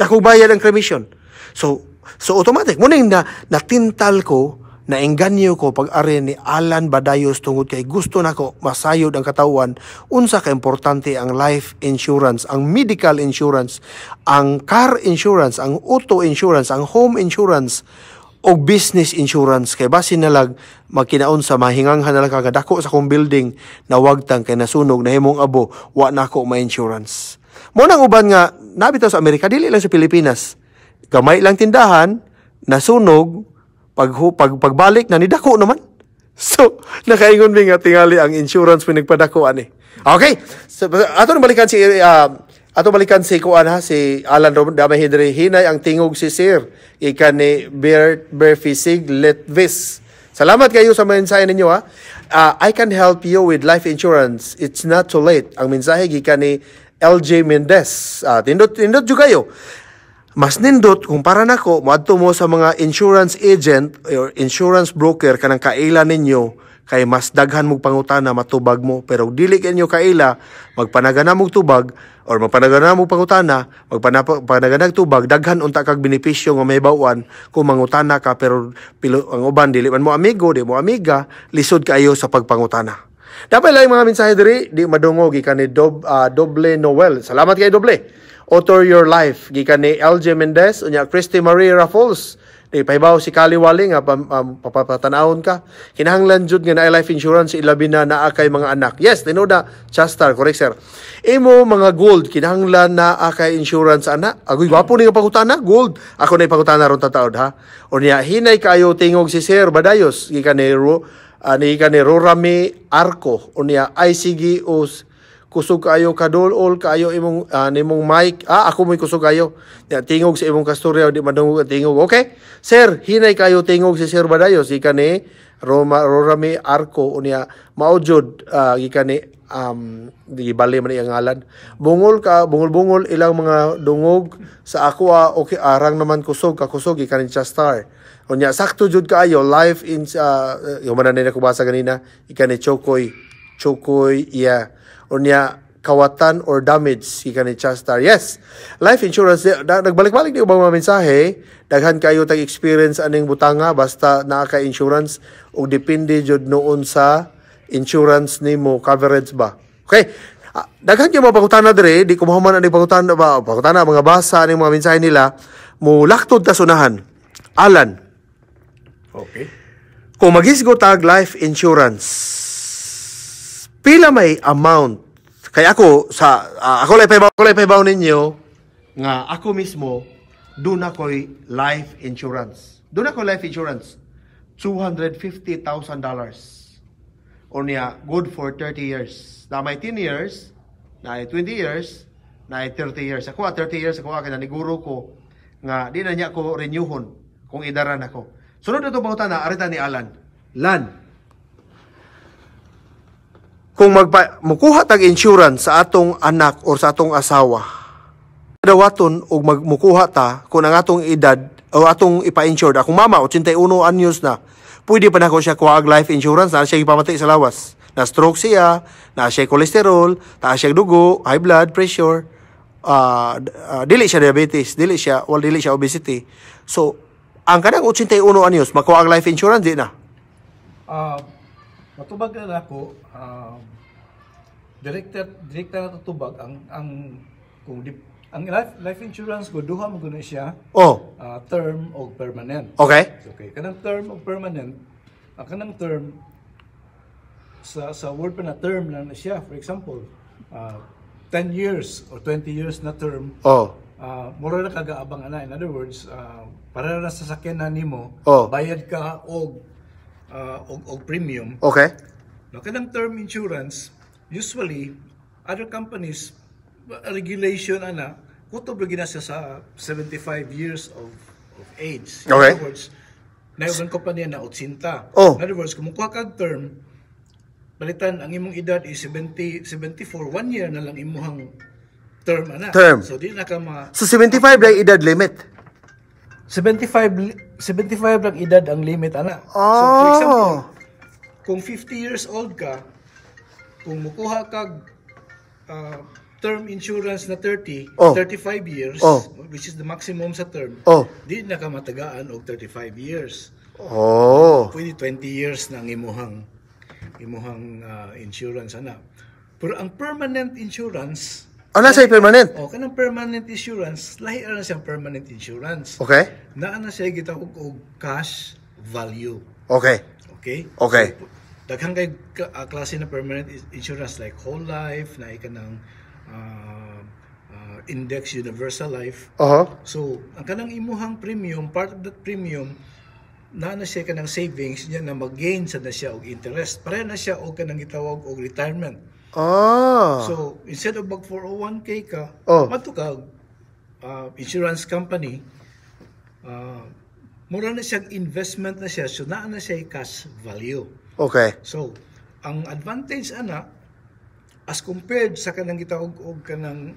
Dagko bayad ang cremation. So automatic mo ning natintal ko naengganyo ko pag-ari ni Alan Badayos tungod kay gusto nako masayod ang katawan unsa ka importante ang life insurance, ang medical insurance, ang car insurance, ang auto insurance, ang home insurance o business insurance. Kay basin nalag magkinaon sa mahinganghan na lang kagadako sa kong building na wagtang kay nasunog na himong abo wa nako ma-insurance. Mo nang uban nga nabitaw sa Amerika, dili lang sa Pilipinas. Gamay lang tindahan, nasunog, pagbalik na nidako naman. So, nakaingon mi nga tingali ang insurance pinagpadako ani. Okay. So, ato balikan si kuan ha, si Alan Damay Hidre, hinay ang tingog si Sir ikan ni Berfisig Letvis. Salamat kayo sa mensahe ninyo ha. I can help you with life insurance. It's not too late. Ang mensahe gikan ni LJ Mendez. Tindot juga kayo. Mas nindot kung para nako moadto mo sa mga insurance agent or insurance broker kanang kaila ninyo kay mas daghan mong pangutana matubag mo, pero dili kanyo kaila magpanagana mong tubag or magpanagana mong pangutana, magpanagana tubag daghan unta kag benepisyo nga may bawan kung mangutana ka, pero ang uban dili man mo amigo, di mo amiga, lisod kaayo sa pagpangutana. Dapat lang mga mensahe diri di madungog gikan ni Doble Noel. Salamat kay Doble. Author Your Life gikan ni LJ Mendez unya Christy Marie Raffles. Di pahibaw si Kaliwali nga papatanawon ka. Kinahanglan jud nga na life insurance ilabi na naa kay mga anak. Yes, tinuda Chastar, correct sir. Imo mga gold kinahanglan na kay insurance ana. Agoy gwapo ni nga pangutana, gold. Ako na pangutana ron tataod ha. Unya hinay kayo tingog si Sir Badayos gikan ni Rorami Arco unya ICG os kusog kayo kadol-ol kayo imong nimong mic. Ako mo'y kusog kayo. Tingog sa imong kastorya di madungog ang tingog. Okay? Sir, hinay kayo tingog si Sir Badayos gikan ni Rorami Arco unya maujod gikan ni di bali man iyang ngalan. Bungol ilang mga dungog sa ako okay arang naman kusog gikan ni Chastar. Unya sakto jud kaayo life in yung manan na kubasa ganina ikan ni Chokoy yeah. Unya kawatan or damage ikan ni Chastar. Yes, life insurance nagbalik-balik di ubang mga mensahe, daghan kayo tag experience aning butanga basta naa ka insurance ug depende jud noon sa insurance nimo coverage ba. Okay, daghan kayo mga pangutana dire, di ko mahuman aning pangutana mga basa aning mga mensahe nila mo laktod ta sunahan. Alan, okay, kung magisgo tag life insurance, pila may amount? Kaya ako ako lay paybaw ninyo nga ako mismo doon ako'y life insurance. Doon ako life insurance $250,000. O niya good for 30 years. Na may 10 years, na 20 years, na 30 years. Ako 30 years ako kaya niguro ko nga di na niya ako renewhon kung idaran ako. Sunod na ito bautan na arita ni Alan. Lan, kung mukuha tag insurance sa atong anak or sa atong asawa, dawaton og mukuha ta kung ang atong edad o atong ipa-insured. Akong mama 81 anyos na, pwede pa nako siya kuha og life insurance na siya ipamatay sa lawas. Na stroke siya, na siya cholesterol, taas siya dugo, high blood pressure, dili siya diabetes, dili siya obesity. So ang kanang 81 anyos makuha og life insurance di na. Matubag na ako, direkta na tubag ang life insurance ko duha mo guna siya. Term o permanent. Okay. Kanang term o permanent, kanang term sa word pa na term lang na siya. For example, 10 years or 20 years na term. Mura na kagaabang ana. In other words, para na sa sakyanan nimo, bayad ka og premium. Okay. No, kanang term insurance, usually other companies regulation ana kutob lagi na siya sa 75 years of age. In other words, na yung kompanya na 80. In other words, kung mukuha kag term, balitan ang imong edad is 74, 1 year na lang imuhang term ana. So di na ka So 75 lang edad limit. 75 lang edad ang limit ana. So for example, kung 50 years old ka, kung mukuha kag term insurance na 35 years, which is the maximum sa term, di na ka matagaan og 35 years. Oh. Pwede 20 years na ang imuhang insurance ana. Pero ang permanent insurance, Nasa permanent? kanang permanent insurance, lahi na siyang permanent insurance. Okay. Naa na siya gitawag og cash value. Okay. Okay? Okay. So, daghang kay klase na permanent insurance like whole life, na ikanang index universal life. So, ang kanang imuhang premium, part of that premium, na siya kanang savings niya na mag-gain sa na siya og interest. Pareha na siya og kanang gitawag og retirement. So, instead of mag 401k ka, mato ka insurance company, mura na siyang investment na siya, so naa na siya cash value. Okay. So, ang advantage ana, as compared sa kanang gitawag og kanang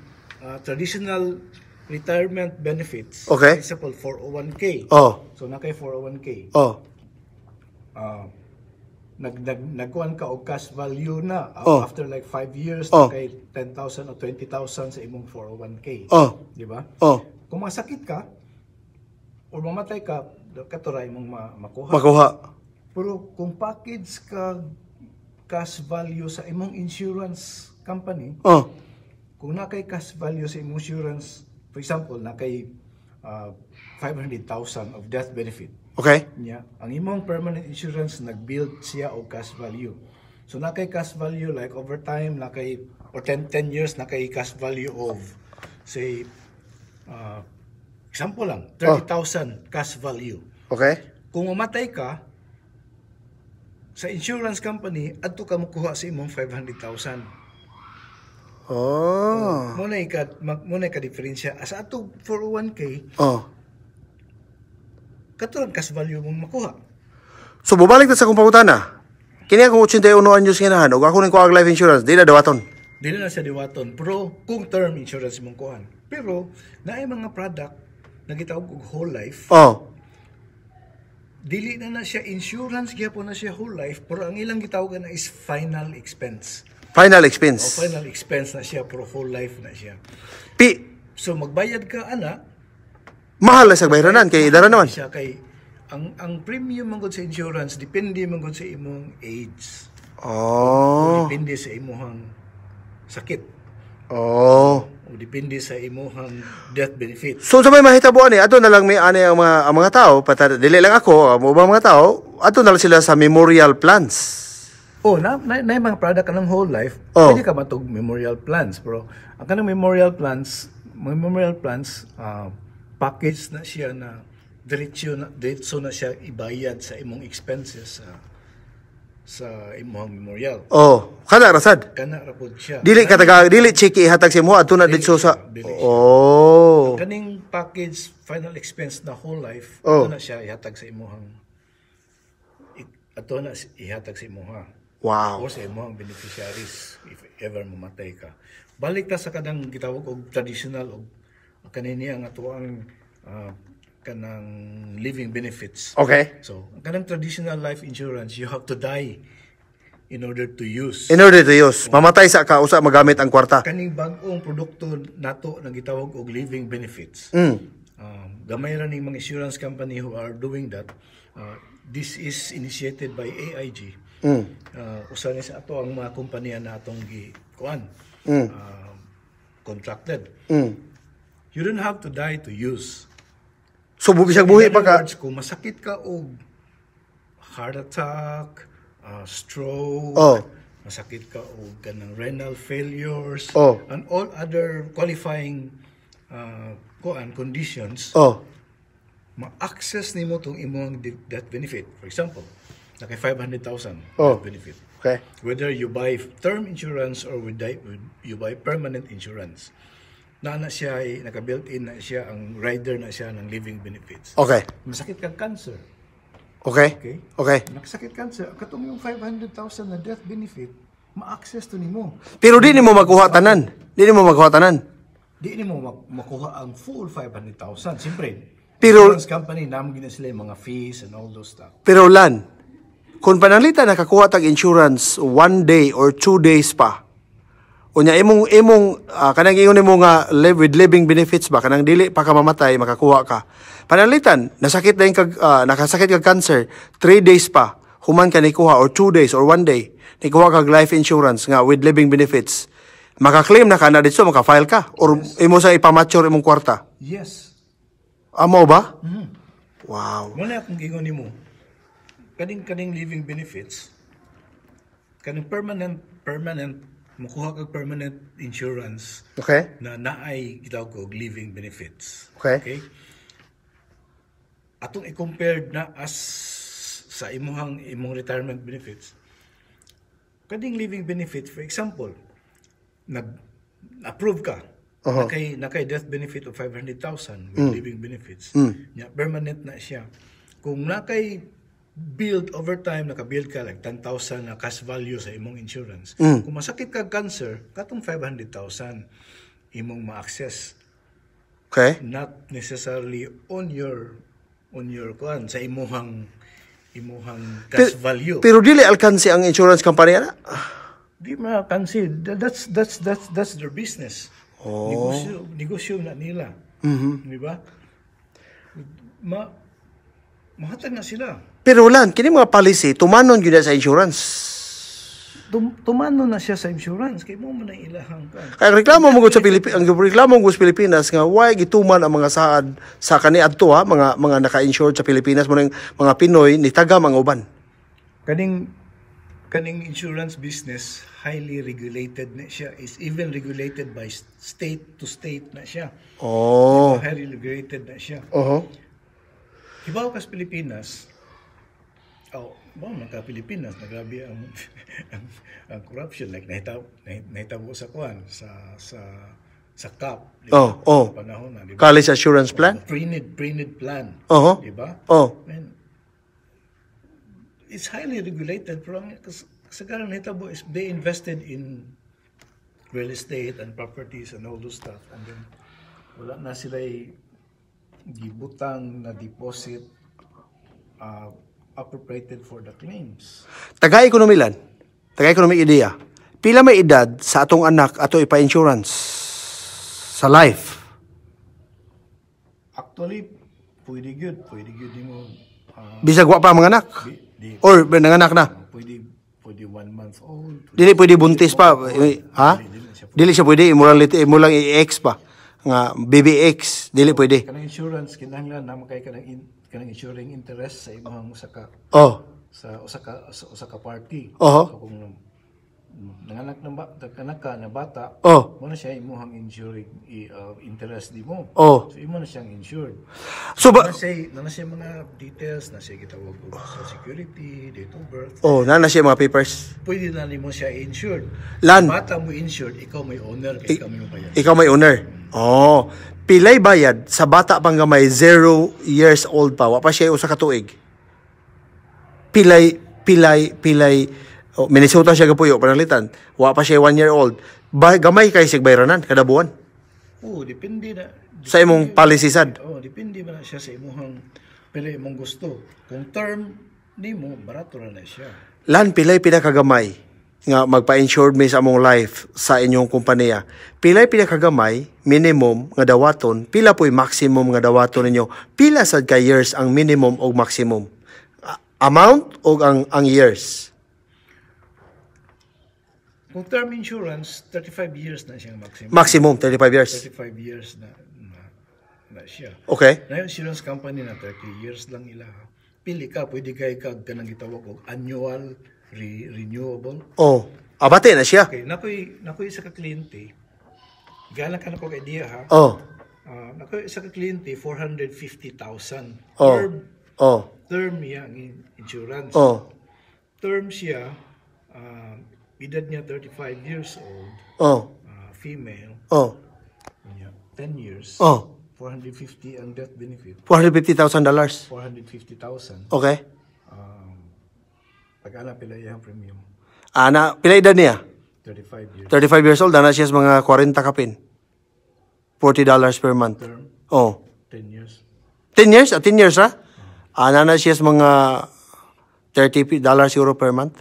traditional retirement benefits, for example, 401k. So, na kay 401k. Nagkuhan ka og cash value na after like 5 years, na kay 10,000 o 20,000 sa imong 401k. Di ba? Kung masakit ka, o mamatay ka, katuray mong makuha. Pero kung package ka cash value sa imong insurance company, kung nakay cash value sa imong insurance, for example, nakay 500,000 of death benefit. Okay. Ang imong permanent insurance nag-build siya og cash value. So nakay cash value like over time, nakay or 10 years nakay cash value of say example lang 30,000 cash value. Okay. Kung mamatay ka sa insurance company, adto ka makuha sa imong 500,000. Muna ka diferensya as ato 401k. Katulad cash value mong makuha. So, bubalik na sa kong pangutana. Kini akong 81 anyos ginahan, o ako rin ko ang life insurance, di na dawaton. Di na siya dawaton. Pero, kung term insurance mong kuhan. Pero, naay mga product na gitawag og whole life. Dili na siya insurance, gyapon na siya whole life, pero ang ilang gitawagan na is final expense. Final expense. Final expense na siya, pero whole life na siya. So, magbayad ka, ana, mahal na sa bayranan kay idara naman. Siya kay ang premium man gud sa insurance depende man gud sa imong age. Depende sa imong sakit. O depende sa imong death benefit. So sa may mahitabuan ato na lang may ani ang mga tao, dili lang ako, mo ba mga tao, ato na lang sila sa memorial plans. Na mga product kanang whole life, pwede ka matug memorial plans, pero ang kanang memorial plans package na siya na diretso na siya ibayad sa imong expenses sa imong memorial. Kana rasad. Kana ra pod siya. Dili check ihatag sa imo adto na dito sa. Kaning package final expense na whole life, adto na siya ihatag sa imong Wow. O sa imong beneficiaries if ever mamatay ka. Balik ta sa kanang gitawag og traditional og kanini ang atuang kanang living benefits. Okay. So, kanang traditional life insurance, you have to die in order to use. Mamatay sa ka usa magamit ang kwarta. Kaning bag-ong produkto nato na gitawag og living benefits. Gamay ra ning mga insurance company who are doing that. This is initiated by AIG. Usa ni sa ato ang mga kompanya na atong contracted. You don't have to die to use. So, bisag buhi pa ka. Kung masakit ka o heart attack, stroke, masakit ka o kanang renal failures, and all other qualifying conditions, ma-access nimo tong imong death benefit. For example, naka 500,000 death benefit. Okay. Whether you buy term insurance or you buy permanent insurance, na siya ay naka-built-in na siya, ang rider na siya ng living benefits. Okay. Masakit kang cancer. Okay. Nakasakit cancer, katong yung 500,000 na death benefit, ma-access to nimo. Pero di nimo makuha tanan. Di nimo makuha ang full 500,000. Siyempre, pero insurance company, naman gina sila yung mga fees and all those stuff. Pero Lan, kung panalita nakakuha tag insurance 1 day or 2 days pa, Unya imong kanang ingon nimo nga live with living benefits ba kanang dili pa ka mamatay makakuha ka. Panalitan nasakit na kag nakasakit kag cancer 3 days pa human ka nikuha or 2 days or 1 day nikuha kag life insurance nga with living benefits. Maka-claim na ka na dito maka-file ka or imo sa ipamature imong kwarta. Yes. Amo ba? Wow. Wala akong gingon nimo. Kaning living benefits kaning permanent makuha kag permanent insurance Okay. na naay gitawag og living benefits. Okay. Atong i-compare na as sa imong retirement benefits. Kading living benefit, for example, nag-approve ka, nakay death benefit of 500,000 with living benefits. Yeah, permanent na siya. Kung nakay build over time, naka-build ka like 10,000 na cash value sa imong insurance. Kung masakit ka cancer, katong 500,000 imong ma-access. Okay. Not necessarily on your kuan sa imong cash value. Pero dili alkansi ang insurance company ana. Di ma-consider. That's their business. Negosyo na nila. Di ba? Mahatag na sila. Pero lan kini mga policy tumanon gyud sa insurance. Tumano na siya sa insurance kay mo man ang ilahang kan. Kaya reklamo mo gud sa Pilipinas, ang reklamo gud sa Pilipinas nga why gituman ang mga saad sa kaniadto mga naka-insured sa Pilipinas mo mga Pinoy ni tagam ang uban. Kaning insurance business highly regulated na siya, is even regulated by state to state na siya. Highly regulated na siya. Ibaw kas Pilipinas, Pilipinas, nagrabe ang corruption, like nahitabo sa kuan sa CAP, panahon na, diba? College Assurance Plan? Pre-need plan, diba? It's highly regulated, pero kasagaran nahitabo is they invested in real estate and properties and all those stuff, and then wala na sila gibutang na deposit appropriated for the claims. Taga-ekonomi ideya. Pila may edad sa atong anak ato ipa-insurance sa life? Actually, pwede good mo. Bisag wa pa mga anak? Or nanganak na? Pwede 1 month old. Dili pwede buntis pa. Ha? Dili siya pwede. Imo lang i-X pa. Nga BBX. Dili pwede. Kanang insurance, kinahanglan na makay kanang insuring interest sa imong usa ka party. So, kung nanganak na bata, mo na siya imong insuring interest di mo. So imo na siyang insured. So na siya mga details, na siya gitawag og social security, date of birth. Na siya mga papers. Pwede na nimo siya insured. Bata mo insured, ikaw may owner, kay ikaw may bayad. Ikaw may owner. Pilay bayad sa bata pang gamay 0 years old pa, wa pa siya usa ka tuig. Pilay Minnesota siya gapuyo panalitan. Wa pa siya 1 year old. Gamay kay sig bayranan kada buwan. Depende na sa imong policy sad. Depende ba na siya sa imong pili imong gusto. Kung term nimo barato na siya. Lan pilay pinakagamay nga magpa-insured mi sa among life sa inyong kompanya. Pilay pinakagamay minimum nga dawaton, pila po'y maximum nga dawaton ninyo. Pila sad ka years ang minimum o maximum? Amount o ang years? Kung term insurance, 35 years na siyang maximum. Maximum 35 years. 35 years na siya. Okay. Na insurance company na 30 years lang ila. Pili ka, pwede kay kag kanang gitawag og annual renewable. Abate na siya. Okay, nakoy isa ka kliyente. Galang ka na ko idea ha. Nakoy isa ka kliyente 450,000 term niya ang insurance. Term siya, edad niya 35 years old. Female. 10 years. 450 ang death benefit. $450,000. $450,000. Okay. Pag-ala pila yung premium. Pila edad niya? 35 years. 35 years old, na siya mga 40 kapin. $40 per month. Term? 10 years. 10 years? 10 years, ha? Na siya mga $30 euro per month.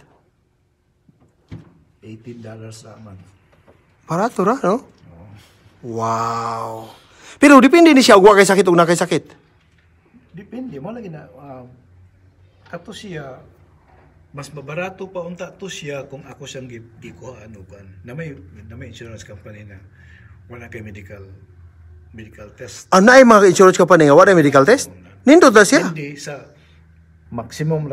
$18 a month. Barato ra, no? Wow. Pero depende ni siya, kay sakit o na kay sakit. Depende mo lagi na kato siya mas mabarato pa unta to siya kung ako siyang gikuhaan o kan. Na may insurance company na wala kay medical test. Ano ay mga insurance company nga wala medical test? Nindot na siya. Hindi sa maximum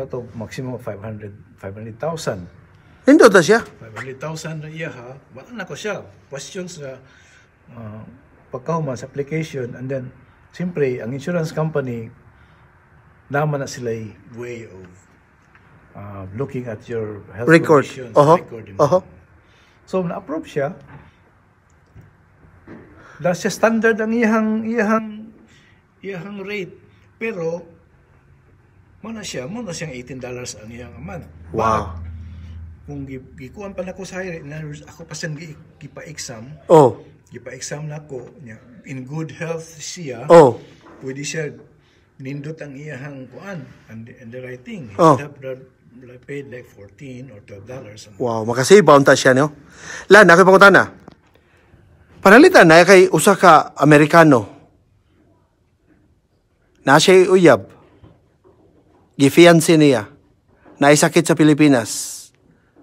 500,000. Nindot na siya. 500,000 na iya ha. Wala na ko siya. Questions na pagkahuman sa application and then siyempre ang insurance company naman na sila way of looking at your health Record. conditions. Recording. So na-approve siya. Dahil siya standard ang iyahang rate. Pero muna siyang $18 ang iyang a month. Wow. But, kung gikuan pa na ko sa hire, ako pa siyang gipa-exam. Gipa-exam na ko. In good health siya. Pwede siya nindot ang iyahang kuan and the right thing. He paid like $14 or $12. Wow, makasave ba unta siya, no? Lan, ako pangutana. Panalitan na kay usa ka Amerikano. Na siya uyab. Gifiancé niya. Naisakit sa Pilipinas.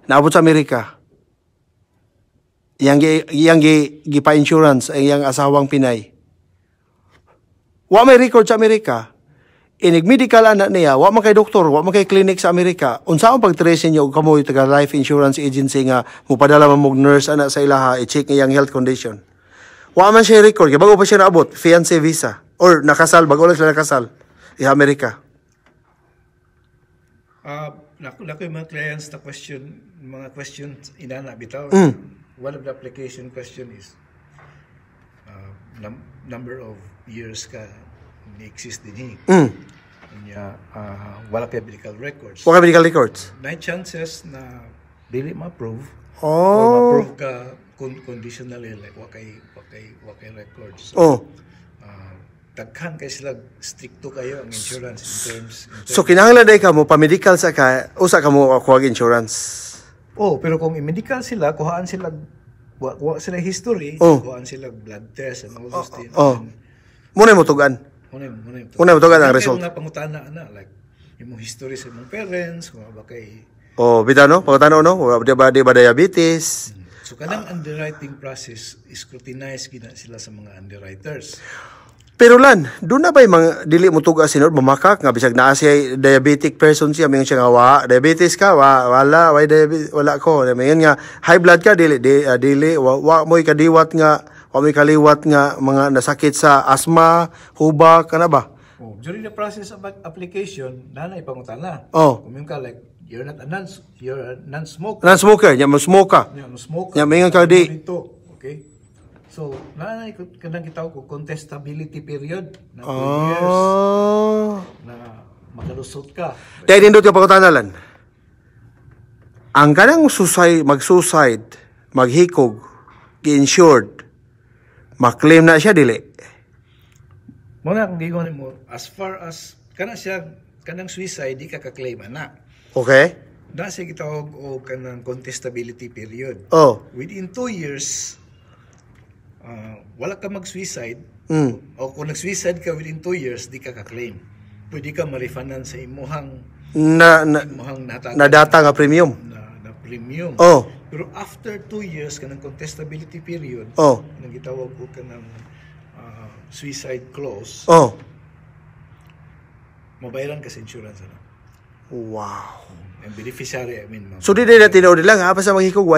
Naabot sa Amerika. Iyang gipa-insurance ang iyang asawang Pinay. Wa may record sa Amerika. Inig medical anak niya, wa man kay doktor, wa man kay clinic sa Amerika. Unsa ang pag-trace niyo kamoy taga life insurance agency nga mupadala man mog nurse anak sa ilaha i-check iyang health condition. Wa man siya record, kay bago pa siya naabot, fiancé visa or nakasal bago lang sila nakasal sa Amerika. Naku yung mga clients na mga questions inana bitaw. One of the application question is number of years ka ni-exist din wala kay medical records. Wala medical records? May chances na dili ma-approve or ma-approve ka conditionally like wakay records. Daghan kay sila stricto kayo ang insurance in terms So kinahanglan day ka mo pa-medical sa ka usa ka mo kuha insurance. Pero kung i-medical sila, kuhaan sila sila history, kuhaan sila blood test and all those things. Muna mo tugan. Muna mo tugan ang result. Mga pangutana like yung history sa imong parents, kung ba kay bitaw no? Pangutana no? Di ba diabetes? So kanang underwriting process scrutinize gina sila sa mga underwriters. Pero Lan, doon na ba yung mga dili mo tuga sinod, mamakak, nga bisag naa siya diabetic person siya, mayon siya nga, diabetes ka, wala ko. Mayon nga, high blood ka, dili, mo'y kadiwat nga, mo'y kaliwat nga, mga nasakit sa asthma, hubak, ka na ba? During the process of application, nanay pangutana. Kumin ka, like, you're a non-smoker. Non-smoker, niya mo smoke ka. Niya mayon ka di. Okay? So, nanay kanang gitawag ko contestability period na 2 years na makalusot ka. Dahil nindot ka pagkutanalan. Ang kanang mag-suicide, maghikog, gi-insured, maklaim na siya, dili. Muna kung gigon mo, as far as kanang suicide, di ka kaklaim na. Okay. Na siya gitawag o kanang contestability period. Within 2 years, wala ka mag-suicide, o kung nag-suicide ka within 2 years, di ka ka-claim. Pwede ka ma-refundan sa imuhang nadata nga premium. Na premium. Pero after 2 years, ka ng contestability period, nang gitawag ko ka ng suicide clause, mabayaran ka sa insurance. Wow. Ang beneficiary, So di na tinood lang ha, sa maghikog,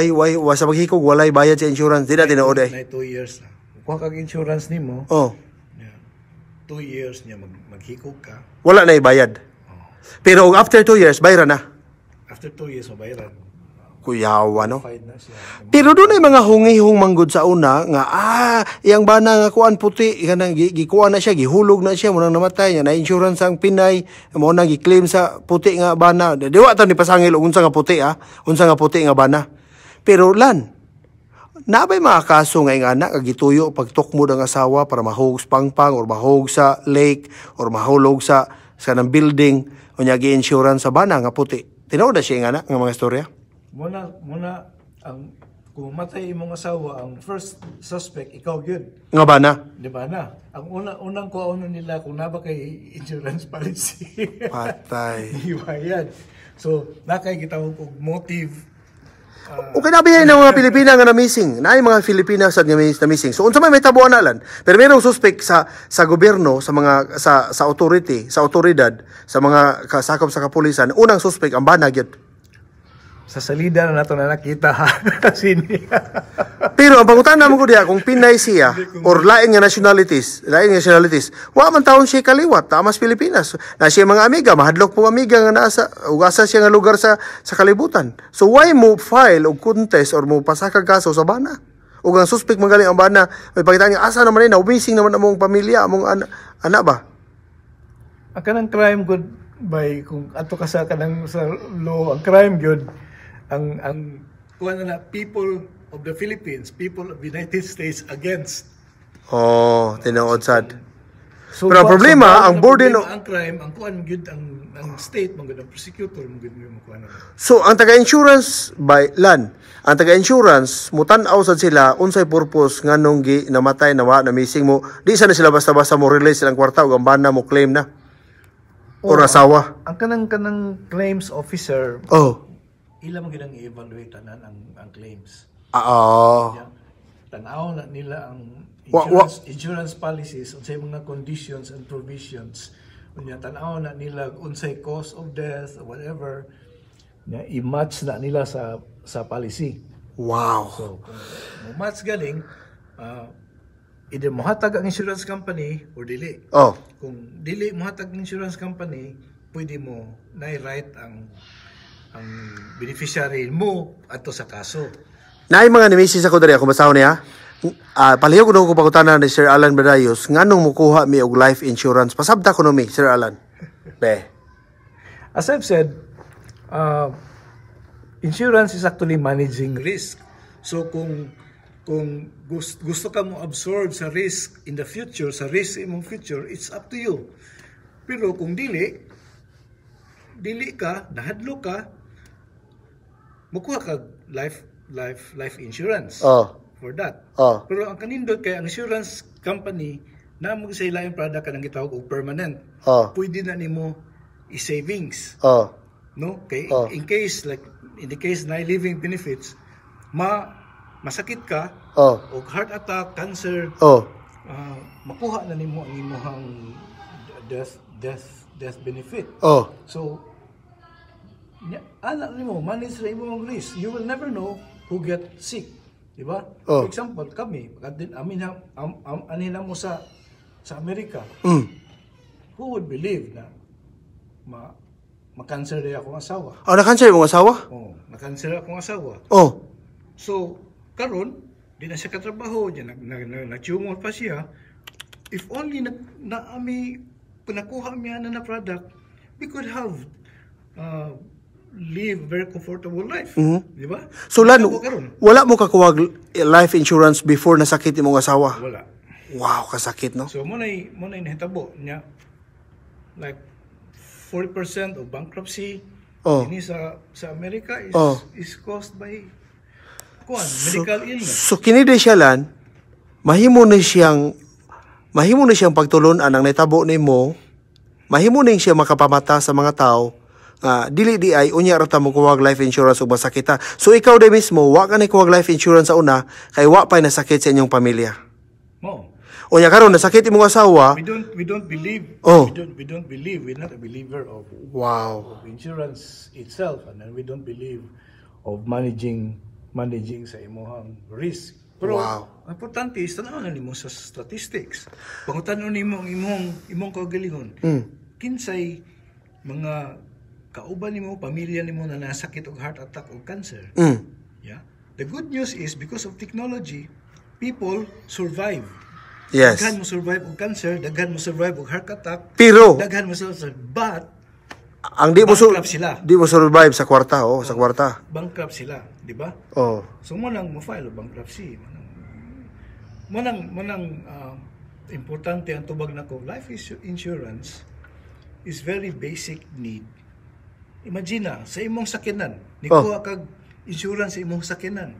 sa maghikog, walay bayad sa insurance, di na tinood na 2 years na. Kung kag insurance ni mo, 2 years niya maghikog ka. Wala na ibayad. Pero after 2 years, bayaran na. After 2 years, mabayaran. Kuyawa, no? Pero doon ay mga hungihong manggod sa una, nga, iyang bana nga kuan puti, gikuan na siya, gihulog na siya, munang namatay niya, na insurance ang Pinay, munang giklaim sa puti nga bana. Diwa ito ni pasangil, unsa nga puti, unsa nga puti nga bana. Pero Lan, nabay mga kaso nga yung anak, gituyo, pagtukmo ng asawa para mahug sa pangpang, or mahug sa lake, or mahulog sa ng building, o niya gi-insurance sa bana nga puti. Tinood na siya yung anak, nga mga istorya? Muna ang kung matay imong asawa, ang first suspect, ikaw yun. Nga ba na? Di ba na? Ang unang kuauno nila kung na ba kay insurance policy. Patay. Di ba yan? So, nakay kita og motive. Okay na biyahin ng mga Pilipina nga na-missing. Na mga Filipina sa na-missing. So, unsa may tabuan na lan. Pero mayroong suspect sa gobyerno, sa mga sa authority, sa otoridad, sa mga kasakop sa kapulisan, unang suspect ang banag yun. Sa salida na nato na nakita ha. Sini. Pero ang pangutan naman ko diya, kung Pinay siya, or lain nga nationalities, wa man taon siya kaliwat, tamas Pilipinas. Na siya mga amiga, mahadlok po amiga nga nasa, ugasa siya nga lugar sa kalibutan. So why mo file og contest or mo pasakag kaso sa bana? Ug ang suspect magaling ang bana, may pakita niya, asa naman na, umising naman among pamilya, among anak ba? Ang kanang crime good by kung ato ka sa kanang sa law, ang crime good ang kuha na people of the Philippines, people of the United States against. Oh, tinuod sad. So, pero ang problema, ang burden ang crime, ang kuan gyud ang state mong ang prosecutor mong gyud mo kuan. So ang taga-insurance by land, ang taga-insurance mutan-aw sad sila unsay purpose nganong gi namatay nawa na missing mo. Di sana sila basta-basta mo release silang kwarta ug ang bana mo claim na. Or asawa. Ang kanang claims officer. Ila mo ginang i-evaluate ang claims. Tanaw na nila ang insurance policies, unsay mga conditions and provisions. Unya tanaw na nila unsay cause of death or whatever. Nya i-match na nila sa policy. Wow. So kung match galing, either mohatag ang insurance company or dili. Kung dili mohatag ang insurance company, pwede mo na-write ang beneficiary mo ato sa kaso. Naay mga nimisi sa ko diri ako basahon niya. Palihog ko pagutana ni Sir Alan Bedayos nganong mukuha mi og life insurance. Pasabta ko no mi, Sir Alan. Be. As I've said, insurance is actually managing risk. So kung gusto ka mo absorb sa risk in the future, sa risk imong future, it's up to you. Pero kung dili ka, nahadlo ka, mukuha ka life insurance for that. Pero ang kanindot kay ang insurance company na mo sa ilaing product kanang gitawag og permanent. Pwede na nimo i-savings. No? Kay in case like in the case na living benefits, masakit ka og heart attack, cancer. Makuha na nimo ang imong death benefit. So anak nimo manage ra imong risk. You will never know who get sick, di ba? For example, kami anin mo sa Amerika. Who would believe na ma-cancer day akong asawa? Na-cancer imong asawa? Na-cancer akong asawa. So karon di na siya katrabaho, nag-tumor pa siya. If only pinakuha mi na product, we could have live very comfortable life. Di ba? So lan, wala mo kakuwag life insurance before nasakit imong asawa? Wala. Wow, kasakit no? So mo na nahitabo niya like 40% of bankruptcy ini sa Amerika is caused by medical illness. So kini di siya lan, mahimo na siyang pagtulon anang natabo nimo, mahimo ning siya makapamata sa mga tao. Dili di ay unya ra ta mo kuwag life insurance ug masakita. So ikaw di mismo wa ka ni kuwag life insurance sa una kay wa pay nasakit sa inyong pamilya. Unya karon nasakit imong asawa. We don't believe. We don't believe. We're not a believer of insurance itself, and then we don't believe of managing sa imong risk. Pero importante is tanaw na nimo sa statistics. Pangutan-on nimo ang imong kagalingon. Kinsay mga kauban nimo, pamilya nimo na nasakit og heart attack o cancer. Yeah. The good news is because of technology, people survive. Yes. Daghan mo survive og cancer, daghan mo survive og heart attack. Pero daghan mo survive, but ang di mo survive sa kwarta, sa kwarta. Bankrupt sila, di ba? So mo nang mo-file bankruptcy. Manang importante ang tubag nako, life insurance is very basic need. Imagine sa imong sakinan, nikuha kag insurance sa imong sakinan.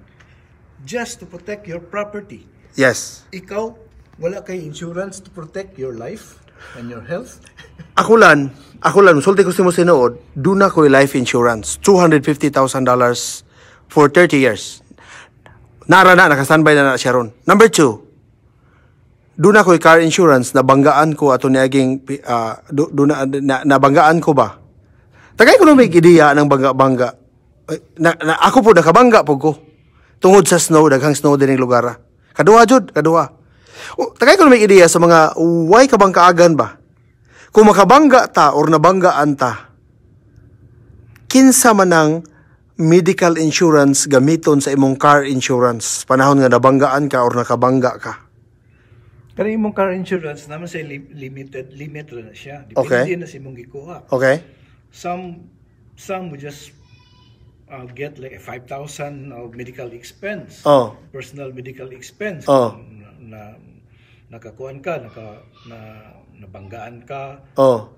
just to protect your property. Yes. Ikaw, wala kay insurance to protect your life and your health. Ako lang, sulti ko si mo sinuod, do na ko life insurance, $250,000 for 30 years. Naka-standby na siya ron. Number 2, do na ko car insurance, nabanggaan ko ato niaging, nabanggaan ko ba? Tagay ko na may ideya ng bangga-bangga. Ako po, nakabangga po ko. Tungod sa snow, daghang snow din yung lugar. Kaduha, Jud, kaduha. Tagay ko na may ideya sa mga, why ka bang kaagan ba? Kung makabangga ta or nabanggaan ta, kinsa man ang medical insurance gamiton sa imong car insurance panahon nga nabanggaan ka or nakabangga ka. Pero imong car insurance naman sa limit na siya. Depende na sa imong gikuha. Okay. Some would just get like a 5,000 of medical expense. Personal medical expense. Na nakakuan ka, nabanggaan ka,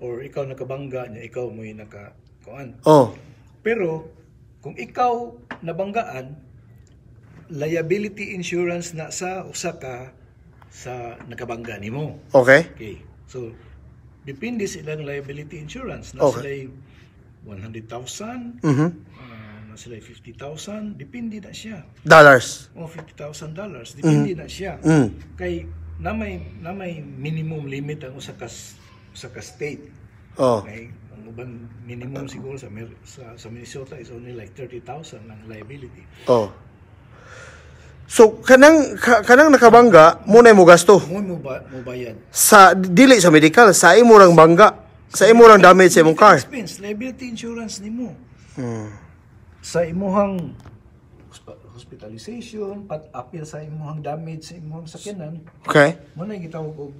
or ikaw nakabangga niya, ikaw mo'y nakakuan. Pero kung ikaw nabanggaan, liability insurance na sa usa ka sa nakabangga nimo. Okay. So depende sa ilang liability insurance. Na sila 100,000, na sila 50,000, depende na siya. Dollars. $50,000, depende na siya. Kay na may minimum limit ang usa ka state. Kay ang ubang minimum siguro sa Minnesota is only like 30,000 ang liability. So kanang nakabangga mo na mo gasto. Mo bayad. Sa dili sa medical, sa imong bangga, sa imong damage sa imong car. Expense, liability insurance nimo. Sa imong hospitalization, apil sa imong damage sa imong sakyanan. Okay. Mo na gitawag og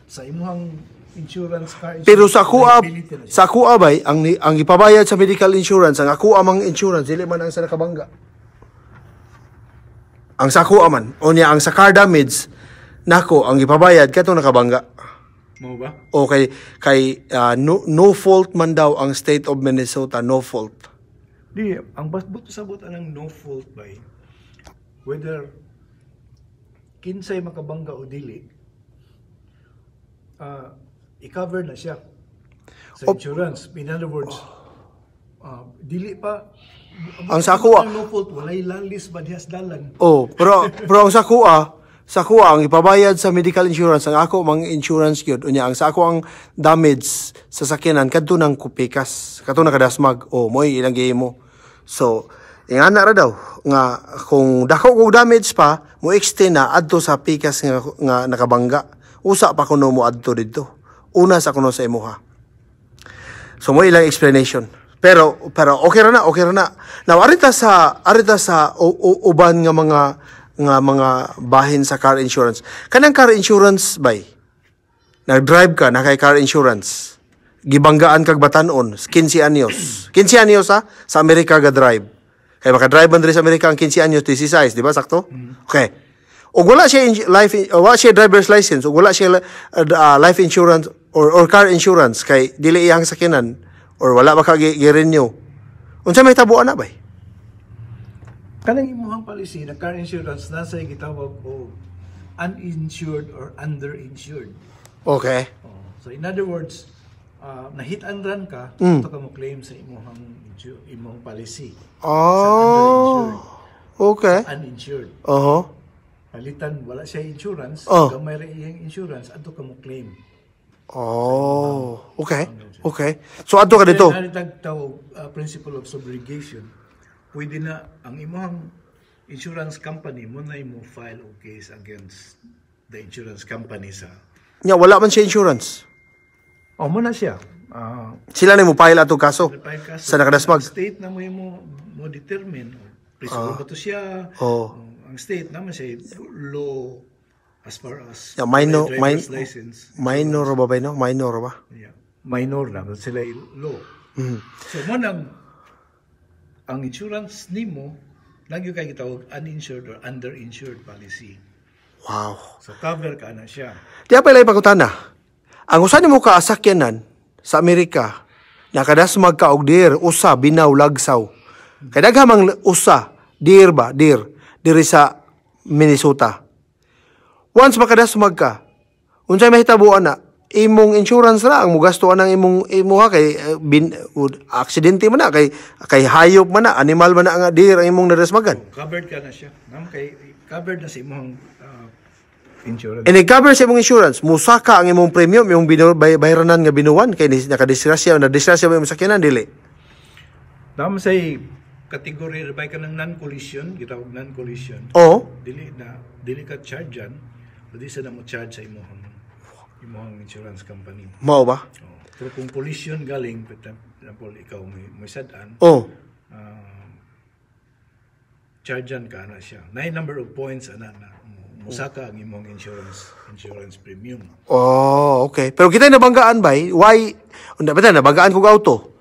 sa imong insurance car insurance. Pero sa kuha bay ang ipabayad sa medical insurance, ang ako amang insurance dili man ang sa nakabangga. Ang sa kuha man o niya ang sa car damage nako ang ipabayad katong nakabangga. Mo ba? Okay, kay no fault man daw ang state of Minnesota, no fault. Di, ang basbot sabot anang no fault by whether kinsay makabangga o dili, i-cover na siya sa insurance. In other words, dili pa ang sakuha no fault, walay lalis ba dihas dalan. Pero ang sakuha ang ipabayad sa medical insurance, ang ako mang insurance gyud unya ang sa ako ang damage sa sakyanan kadto nang kupikas, kadto nakadasmag moy ilang gihimo. So ingana ra daw nga kung dako kog damage pa mo extend na adto sa pikas nga nakabangga, usa pa kuno mo adto didto, una sa kuno sa imuha. So mo ilang explanation. Pero okay ra na. Now arita sa uban nga mga bahin sa car insurance. Kanang car insurance bay, nag-drive ka na kay car insurance, gibanggaan kag batan-on 15 anyos. 15 anyos sa Amerika ga drive. Kay maka-drive man diri sa Amerika ang 15 anyos 16, di ba sakto? Okay. Ug wala siya driver's license, ug wala siya life insurance or car insurance kay dili iyang sakyanan or wala ba ka gi-renew. Unsa may tabuan na bay? Kanang imong policy na car insurance nasa gitawag o uninsured or underinsured. Okay. So in other words, na hit and run ka, ito ka mo claim sa imong policy. Underinsured. Okay. Uninsured. Palitan wala siya insurance, gamay ra iyang insurance, ato ka mo claim. Okay. So ato ka dito. Principle of subrogation. Pwede na ang imong insurance company mo na imo file o case against the insurance company sa. Wala man siya insurance. Mo na siya. Sila na mo file ato kaso sa nakadasmag. State na mo determine. Principle ba to siya? Ang state naman siya law as far as driver's license. Minor ba ba no? Minor ba? Yeah. Minor na sila law. So mo nang ang insurance nimo lagi kay gitawag uninsured or underinsured policy. Wow. So cover ka na siya. Di pa ilay pagutana. Ang usa nimo ka asakyanan sa Amerika nakadasmag ka og deer usa binaw lagsaw. Kay daghamang usa deer diri sa Minnesota. Once makadasmag ka, unsay mahitabuan na, imong insurance na ang mugastuan ng imuha kay aksidente man na, kay hayop man na, animal man na ang deer ang imong nadasmagan. Covered ka na siya. Kay covered na sa imong insurance. And cover sa imong insurance, musaka ang imong premium, imong bayranan nga binuwan kay nakadisgrasya mo imong sakyanan dili. Nam say category ba ka ng non-collision, gitawag non-collision. Oo. Dili ka charge yan, pwede sa na mo charge sa imong insurance company. Mao ba? Pero kung collision galing, for example, ikaw may sadaan, chargean ka na siya. Na number of points na musaka ang imong insurance premium. Oh, okay. Pero kita nabanggaan ba? Why? Nabanggaan kong auto.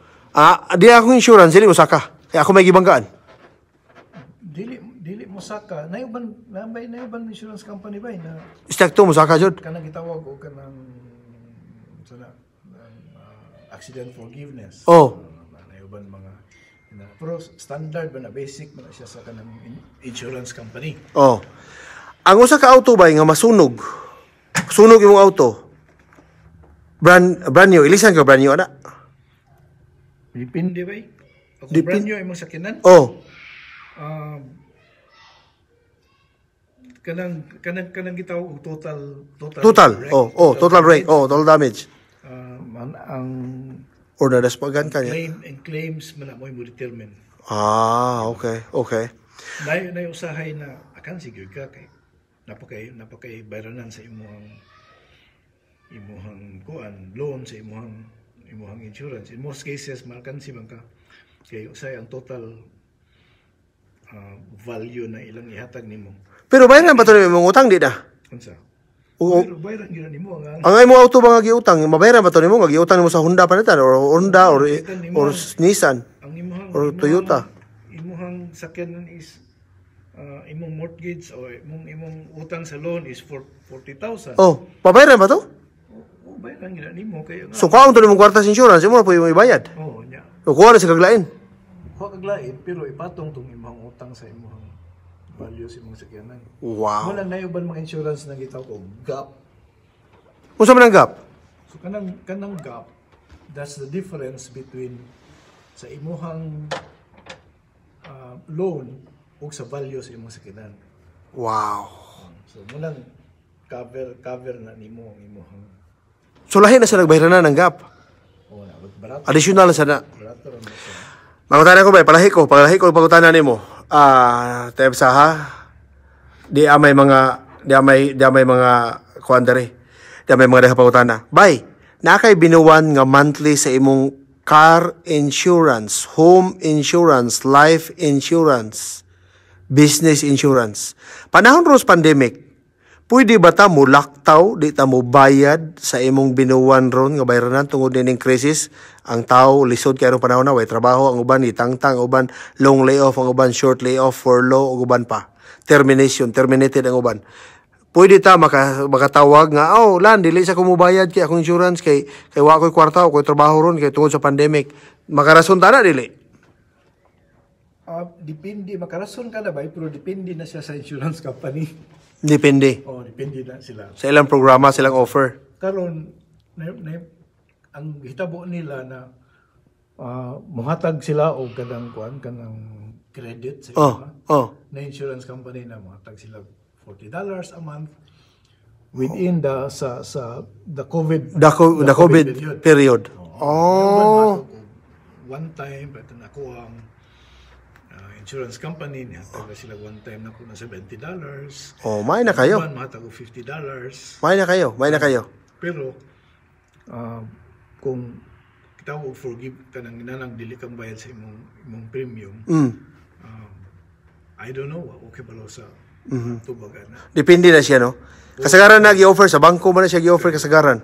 Di akong insurance, dili musaka. Kaya ako may gibanggaan. Dili musaka. Nayuban insurance company ba na Istakto musaka jud. Kanang gitawag o kanang accident forgiveness. Nayuban mga pero standard ba na basic man siya sa kanang insurance company. Ang usa ka auto ba nga masunog. Sunog imong auto. Brand new, ilisan ka brand new ana. Depende ba? Kung brand new imong sakyanan? Kanang gitawag total wreck. Total wreck. Total damage. Ang or nadaspagan ka niya. Claims man mo determine. Okay. Nay usahay na akan sige ka kay napakay bayranan sa imong kuan loan sa imong insurance. In most cases malkansi man ka kay usay ang total value na ilang ihatag nimo. Pero bayaran ba to imong utang di na? Unsa? Bayaran gyud nimo ang imong auto ba nga giutang, mabayaran ba to nimo nga giutang nimo sa Honda panitan or Nissan ang imong or Toyota? Imong sakyanan is imong mortgage o imong utang sa loan is for 40,000. Pabayaran ba to? Bayaran gyud nimo kay nga. So kaon to nimong kwartas insurance imo po imong ibayad. Nya. Kuha na sa kaglain. Kuha kaglain pero ipatong tong imong utang sa imong value sa imong sakyanan. Wow. Mo lang nayuban mga insurance na gitawag og gap. Unsa man ang gap? So kanang gap, that's the difference between sa imong loan ug sa value sa imong sakyanan. Wow. So mo lang cover na nimo ang imong. So lahi na sa nagbayranan ng gap. Barato. Additional sa na. Barato ra mo siya. Mangutanan ko ba palahi ko pagutanan nimo. Tayeb sa ha. Di amay mga kuandere. Di amay mga pagutana. Bay, nakay binuwan nga monthly sa imong car insurance, home insurance, life insurance, business insurance. Panahon ros pandemic, pwede ba ta mo laktaw, di ta mo bayad sa imong binuwan ron nga bayranan tungod ning krisis? Ang tao lisod kay arong panahon na way trabaho, ang uban itangtang, ang uban long layoff, ang uban short layoff, furlough, ang uban pa terminated ang uban. Pwede ta makatawag nga, lan dili sa kumubayad kay akong insurance kay wa ko'y kwarta o ko'y trabaho ron kay tungod sa pandemic. Makarason ta na dili. Depende, makarason ka na ba, pero depende na siya sa insurance company. Depende. Depende na sila. Sa ilang programa, silang offer. Karon ang hitabo nila na muhatag sila o kanang credit sa na insurance company na muhatag sila $40 a month within the COVID period. One time pero nako ang insurance company niya taga sila one time na po na $70. May na kayo. Mahatag og $50. May na kayo. Pero kung kita og forgive kanang ginanang dili kang bayad sa imong premium. I don't know okay ba sa tubagan na. Depende na siya no. Kasagaran na gi-offer sa bangko man na siya gi-offer kasagaran.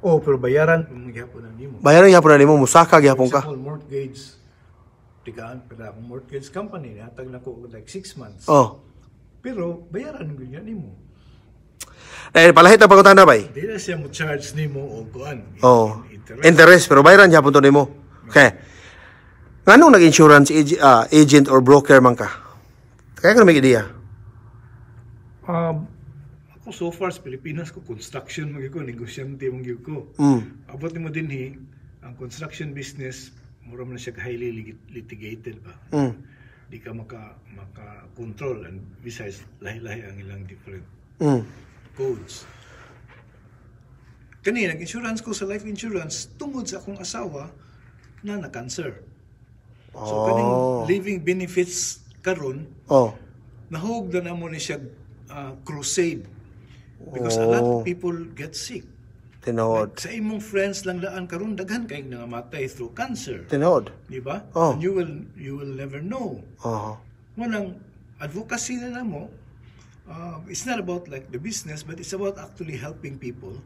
Pero bayaran gyapon na nimo. Bayaran gyapon na nimo musaka gyapon ka. Mortgage tigaan pala akong mortgage company hatag nako like 6 months. Pero bayaran gyud nimo. Dahil palahit ang pagutana bay. Di na siya mo charge nimo og kuan. Interest pero bayaran gyapon to nimo. Okay. Nganong nag-insurance agent or broker man ka? Kaya ka na may ideya. Ako so far sa Pilipinas ko construction magig ko, negosyante magig ko. Abot nimo dinhi ang construction business mura man siya highly litigated ba. Di ka maka control and besides lahi-lahi ang ilang different codes. Kani nag-insurance ko sa life insurance tungod sa akong asawa na cancer. So kaning living benefits karon nahog na mo ni siya crusade. Because a lot of people get sick. Tinood. Like, sa imong friends lang daan karon daghan kay nangamatay through cancer. Tinood. Di ba? And you will never know. Manang advocacy na mo, it's not about like the business, but it's about actually helping people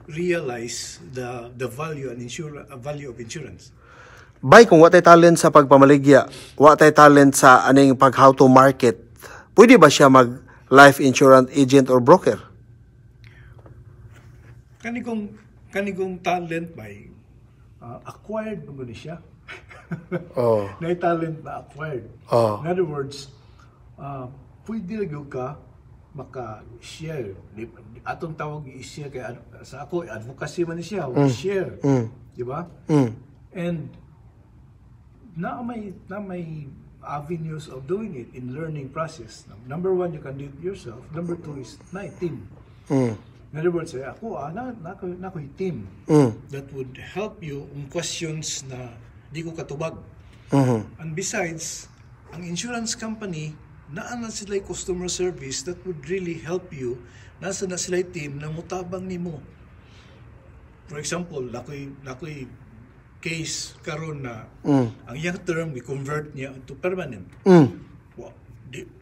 realize the value and value of insurance. Bay, kung watay talent sa pagpamaligya, watay talent sa aning pag how to market, pwede ba siya mag life insurance agent or broker? Kanigong talent by acquired mo ni siya. Na talent na acquired. In other words, pwede lang ka maka-share. Atong tawag i-share kay sa ako advocacy man ni siya, share. Di ba? And na may avenues of doing it in learning process. Number one, you can do it yourself. Number two is na team. In other words, ako team that would help you on questions na di ko katubag. And besides, ang insurance company, naana sila customer service that would really help you. Nasa na sila team na mutabang nimo. For example, nakoy case karon na ang iyang term i-convert niya into permanent.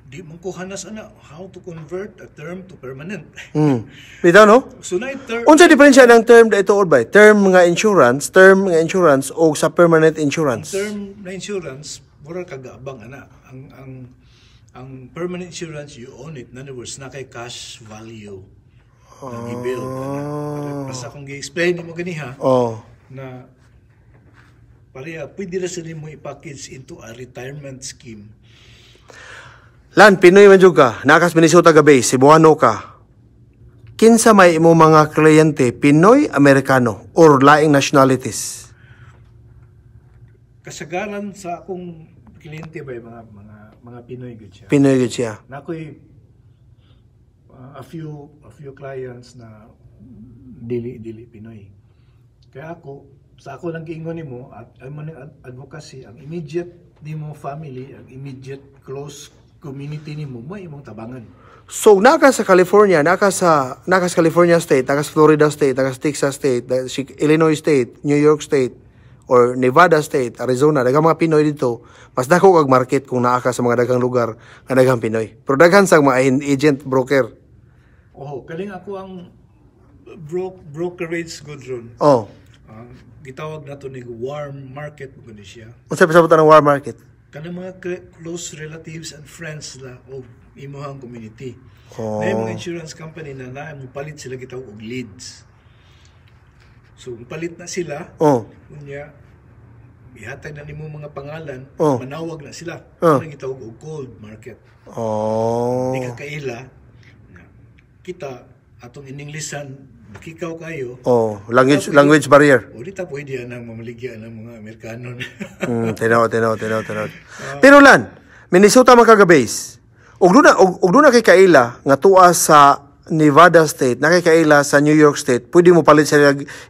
Di man ko hanas ana how to convert a term to permanent. Bitaw no? So na term. Unsa diferensya ng term dito or ba? Term nga insurance o sa permanent insurance. Term na insurance mura kagaabang ana. Ang permanent insurance you own it. In other words, na kay cash value. Nag-build. Basta kung gi-explain mo ganiha na pareha, pwede na sila mo i-package into a retirement scheme. Lan, Pinoy man jud ka, nakas Minnesota ka base, Cebuano ka. Kinsa may imo mga kliyente, Pinoy, Amerikano, or laing nationalities? Kasagaran sa akong kliyente ba mga Pinoy gud siya. Pinoy gud siya. Nakoy a few clients na dili Pinoy. Kaya sa ako lang giingon nimo at amo ning advocacy ang immediate nimo family, ang immediate close community nimo may imong tabangan. So naka sa California, naka sa California State, naka sa Florida State, naka sa Texas State, Illinois State, New York State, or Nevada State, Arizona, daghang mga Pinoy dito, mas dako kag market kung naa ka sa mga daghang lugar nga daghang Pinoy. Pero daghan sang mga agent broker. Kaling ako ang brokerage good ron. Gitawag nato ni warm market mo gani siya. Unsa pasabutan ng warm market? Kanang mga close relatives and friends la o imuhang community. May mga insurance company na palit sila gitawag og leads. So palit na sila. Unya ihatag na nimo mga pangalan, manawag na sila. Kanang gitawag og cold market. Di ka kaila kita atong ininglesan makikaw kayo. Language barrier. O dita pwede nang mamaligya ng mga Amerikano. Tinaw. Pero lan, Minnesota man ka base. Og duna kay kaila nga tuwa sa Nevada State, na kay kaila sa New York State, pwede mo palit sa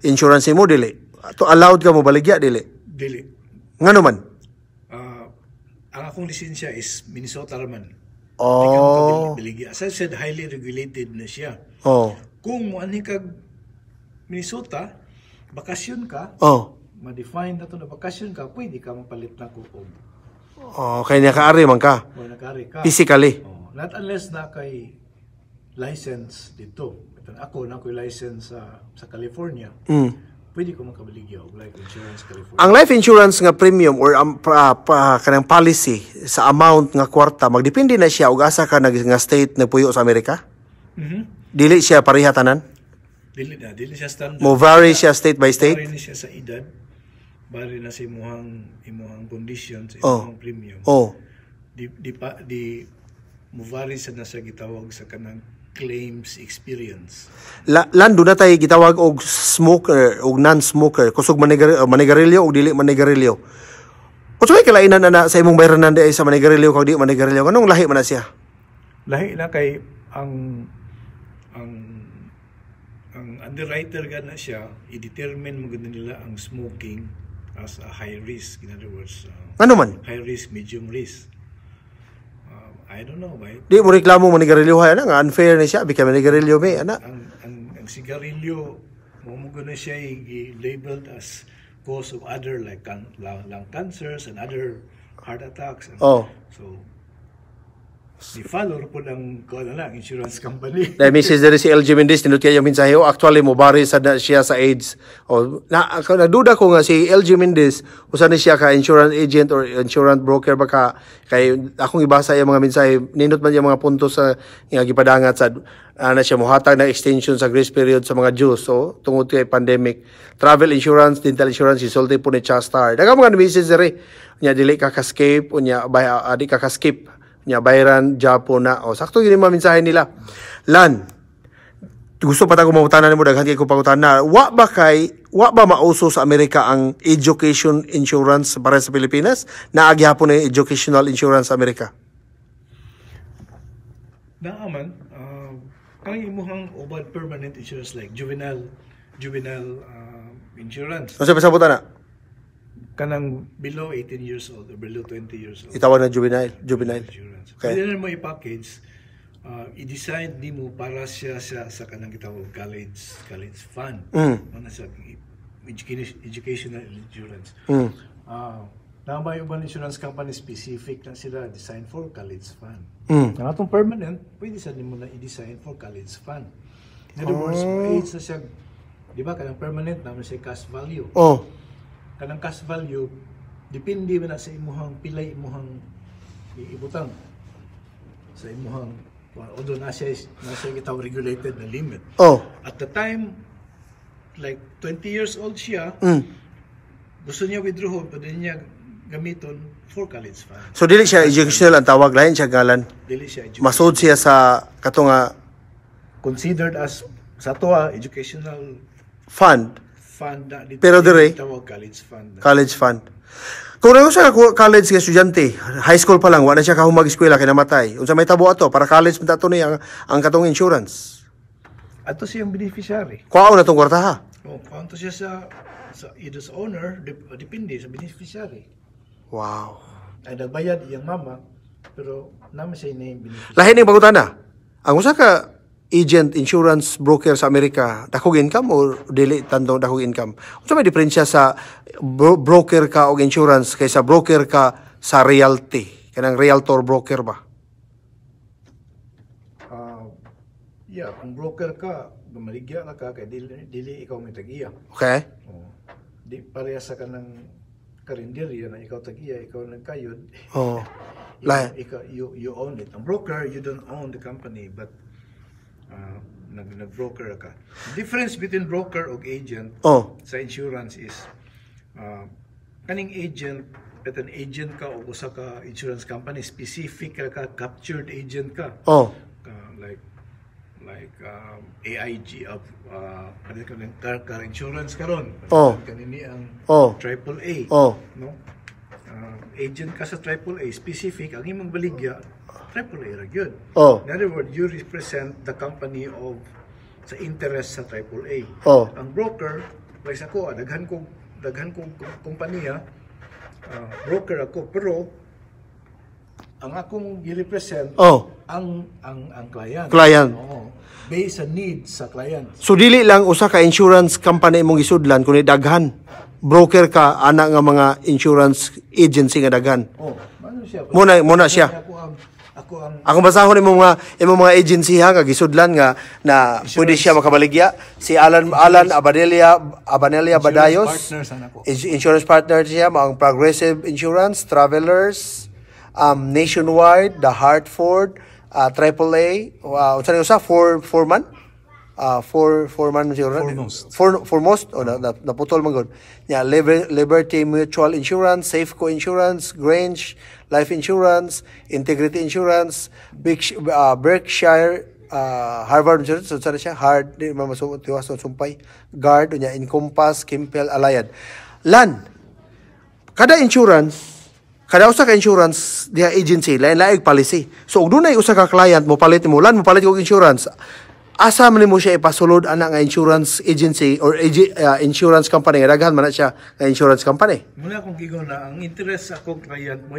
insurance mo dili. To allowed ka mo baligya dili. Dili. Ngano man? Ang akong lisensya is Minnesota raman. Baligya. As I said, highly regulated na siya. Kung muani kag Minnesota, bakasyon ka, ma-define na to na bakasyon ka, pwede ka mapalit na ko. Kaya nakaari man ka? Nakaari ka. Physically? Not unless na kay license dito. Ako na ko'y license sa California. Pwede ko makabaligya og life insurance California. Ang life insurance nga premium or kanang policy sa amount nga kwarta, magdepende na siya og asa ka nga state na puyo sa Amerika? Dili siya pareha tanan? Dili siya standard. Mo vary siya state by state? Vary siya sa edad. Vary na sa imuhang condition, sa imuhang premium. muvari sa nasa gitawag sa kanang claims experience. Lando na tayo gitawag og smoker og non-smoker kusog manigarilyo og dili manigarilyo. Unsa may kalainan na sa imong bayranan di ay sa manigarilyo kag di manigarilyo? Anong lahi man na siya? Lahi na kay ang underwriter na siya i-determine mo gud nila ang smoking as a high risk, in other words. Ano man? High risk, medium risk. I don't know, right? Di mo reklamo manigarilyo hay nga unfair na siya bika manigarilyo may ana. Ang sigarilyo mo na siya labeled as cause of other like lung cancers and other heart attacks. And so i-follow po ng insurance company. Na message dari si LG Mendez tinut kayo mensahe actually mo bari sa siya sa AIDS. Naduda ko nga si LG Mendez usa ni siya ka insurance agent or insurance broker baka kay akong ibasa yung mga mensahe nindot man yung mga puntos sa nga gipadangat sa na siya mohatag na extension sa grace period sa mga Jews so tungod kay pandemic. Travel insurance, dental insurance isulti po ni Chastar. Daga mga message dari nya dili ka escape unya di ka skip nya bayran Japo na sakto yun yung mensahe nila. Lan gusto pa tayo mangutanan mo daghan kay ko pangutana wa ba mauso sa Amerika ang education insurance para sa Pilipinas na agyapon na educational insurance sa Amerika? Naaman kang imuhang ubad permanent insurance like juvenile insurance. Ano sa na? Kanang below 18 years old or below 20 years old. Itawag na juvenile Insurance. Okay. Pwede na mo i-package, i-design di mo para siya sa kanang gitawag college fund. Ano sa educational insurance. May ubang insurance company specific na sila design for college fund. Ang atong permanent, pwede sa nimo na i-design for college fund. In other words, age na siya, di ba kanang permanent naman siya cash value. Kanang cash value depende man na sa imuhang pilay imuhang ibutang sa imuhang although na siya gitawag regulated na limit. At the time like 20 years old siya gusto niya withdraw pwede niya gamiton for college fund. So dili siya educational ang tawag lain siya galan. Dili siya educational. Masud siya sa katunga considered as sa educational fund na dito, pero dire college fund. Kung ano siya college nga estudyante, high school pa lang wala siya kahumag eskwela kay namatay. Unsa may tabo ato para college man ato ni ang katong insurance. Ato siyang beneficiary. Kuaon na tong kwartaha. Kuaon to siya sa either sa owner depende sa beneficiary. Wow. Ay nagbayad iyang mama pero naman siya name beneficiary. Lahi ning pangutana. Ang usa ka agent insurance broker sa Amerika dakog income or dili tanto dakog income? Unsa may diferensya sa broker ka og insurance kaysa broker ka sa realty kanang realtor broker ba? Kung broker ka maligya na ka kay dili ikaw may tag-iya. Okay. Di pareha sa kanang karinderya na ikaw tag-iya ikaw nagkayod. You own it. Ang broker you don't own the company but nag-broker ka. The difference between broker o agent sa insurance is kaning agent ka o usa ka insurance company specific ka captured agent ka. Like AIG of car insurance karon. Kanini ang AAA. No? Agent ka sa AAA specific ang imong baligya AAA ra gyud. In other words, you represent the company of sa interest sa AAA. Ang broker, like ako, daghan kong kumpanya, broker ako, pero ang akong i-represent ang client. Based sa needs sa client. So dili lang usa ka insurance company imong isudlan kundi daghan. Broker ka ana nga mga insurance agency nga daghan. Ano siya? Muna siya. Ako basahon imong mga agency ha nga gisudlan nga na pwede siya makabaligya si Alan Abanelia Badayos insurance partner siya ang Progressive Insurance, Travelers, Nationwide, The Hartford, AAA, unsa ni usa 4 man four man siguro. Foremost o naputol man gud. Yeah, Liberty Mutual Insurance, Safeco Insurance, Grange Life Insurance, Integrity Insurance, Berkshire Harvard Insurance, so siya hard di tiwas sumpay, Guard unya Encompass, Kimpel, Allied. Lan kada usa ka insurance diha agency lain-laing policy. So ug dunay usa ka client mo palit og insurance. Asa man mo siya ipasulod ana nga insurance agency or insurance company nga daghan man na siya nga insurance company. Muna akong gigon na ang interest sa akong client mo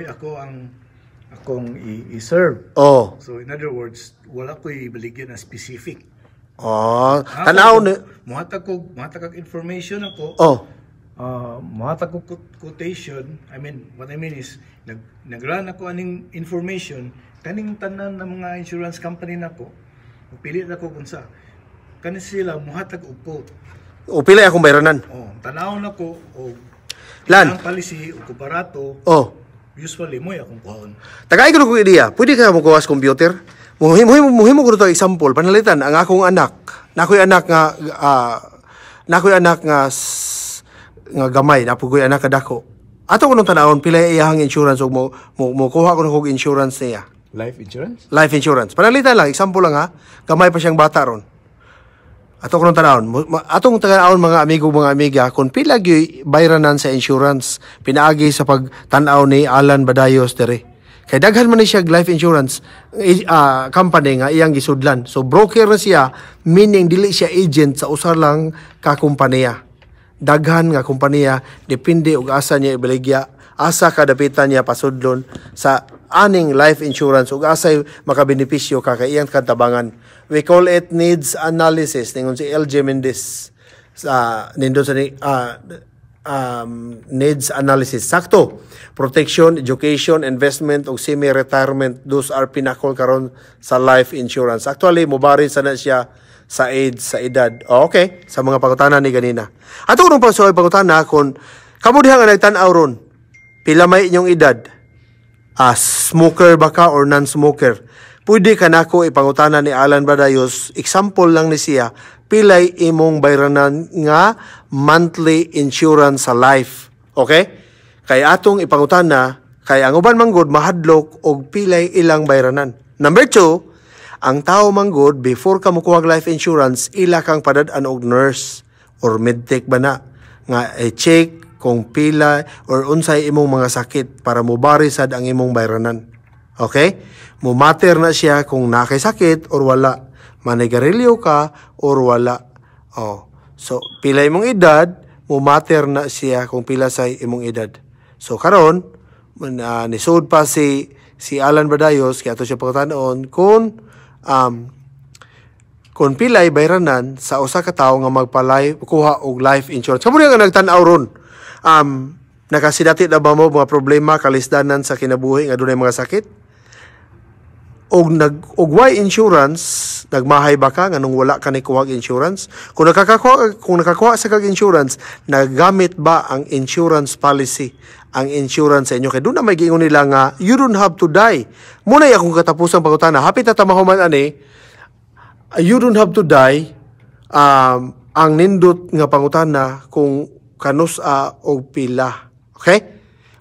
akong i-serve. Oh. So in other words, wala ko ibaligyan na specific. Oh, tanaw ni muhatag kag information ako. Oh. Muhatag ko quotation. What I mean is nag-run ako aning information kaning tanan ng mga insurance company nako. Pili na ko kung sa kanin sila muhatag og quote. O pila akong bayranan. Tanaw na ko og Lan policy o barato. Usually mo akong kuhaon. Tagay ko kung ideya. Pwede ka mo kuwas computer. Muhimo ko to example panalitan ang akong anak. Nakoy anak nga gamay, napugoy anak kadako. Ato ko nung tanawon pila iyahang insurance ug mo kuha ko ng insurance niya. Life insurance? Life insurance. Panalitan lang, example lang ha. Gamay pa siyang bata ron. Atong tanawon, mga amigo, mga amiga, kung pila gyud bayranan sa insurance, pinaagi sa pagtan-aw ni Alan Badayos dere. Kay daghan man ni siya life insurance company nga iyang gisudlan. So broker na siya, meaning dili siya agent sa usa lang ka kompanya. Daghan nga kompanya, depende og asa niya ibaligya, asa kadapitan niya pasudlon sa aning life insurance ug asay makabenepisyo ka kay iyang katabangan. We call it needs analysis ningon si LJ Mendez sa nindot sa needs analysis. Sakto. Protection, education, investment ug semi-retirement, those are pinakol karon sa life insurance. Actually mobari sana siya sa age, sa edad. Okay, sa mga pangutana ni ganina. Ato nung pagsuoy pangutana kung kamo diha nga nagtan-aw ron, pila may inyong edad? Smoker ba ka or non-smoker? Pwede ka nako ipangutana ni Alan Badayos, example lang ni siya, pilay imong bayranan nga monthly insurance sa life. Okay? Kay atong ipangutana, kay ang uban manggod mahadlok og pilay ilang bayranan. Number 2, ang tao manggod, before ka mukuha life insurance, ila kang padad-an og nurse or medtech ba na nga check kung pila or unsay imong mga sakit para mubari sad ang imong bayranan. Okay? Mumater na siya kung nakay sakit or wala. Manigarilyo ka or wala. So, pila imong edad, mumater na siya kung pila sa imong edad. So, karon nisud pa si Alan Badayos, kaya ito siya pagkatanoon, kung pilay bayranan sa usa ka tawo nga kuha og life insurance. Kamo nga nagtan-aw ron. Nakasidati na ba mo mga problema kalisdanan sa kinabuhi nga dunay mga sakit? Og why insurance, nagmahay ba ka nganong wala ka ni kuha insurance? Kung nakakuha sa kag insurance, nagamit ba ang insurance policy, ang insurance sa inyo? Kay doon na may giingon nila nga, you don't have to die. Muna akong katapusang pangutana, hapit na tamahuman ani, you don't have to die, ang nindot nga pangutana kung kanus og pila. Okay?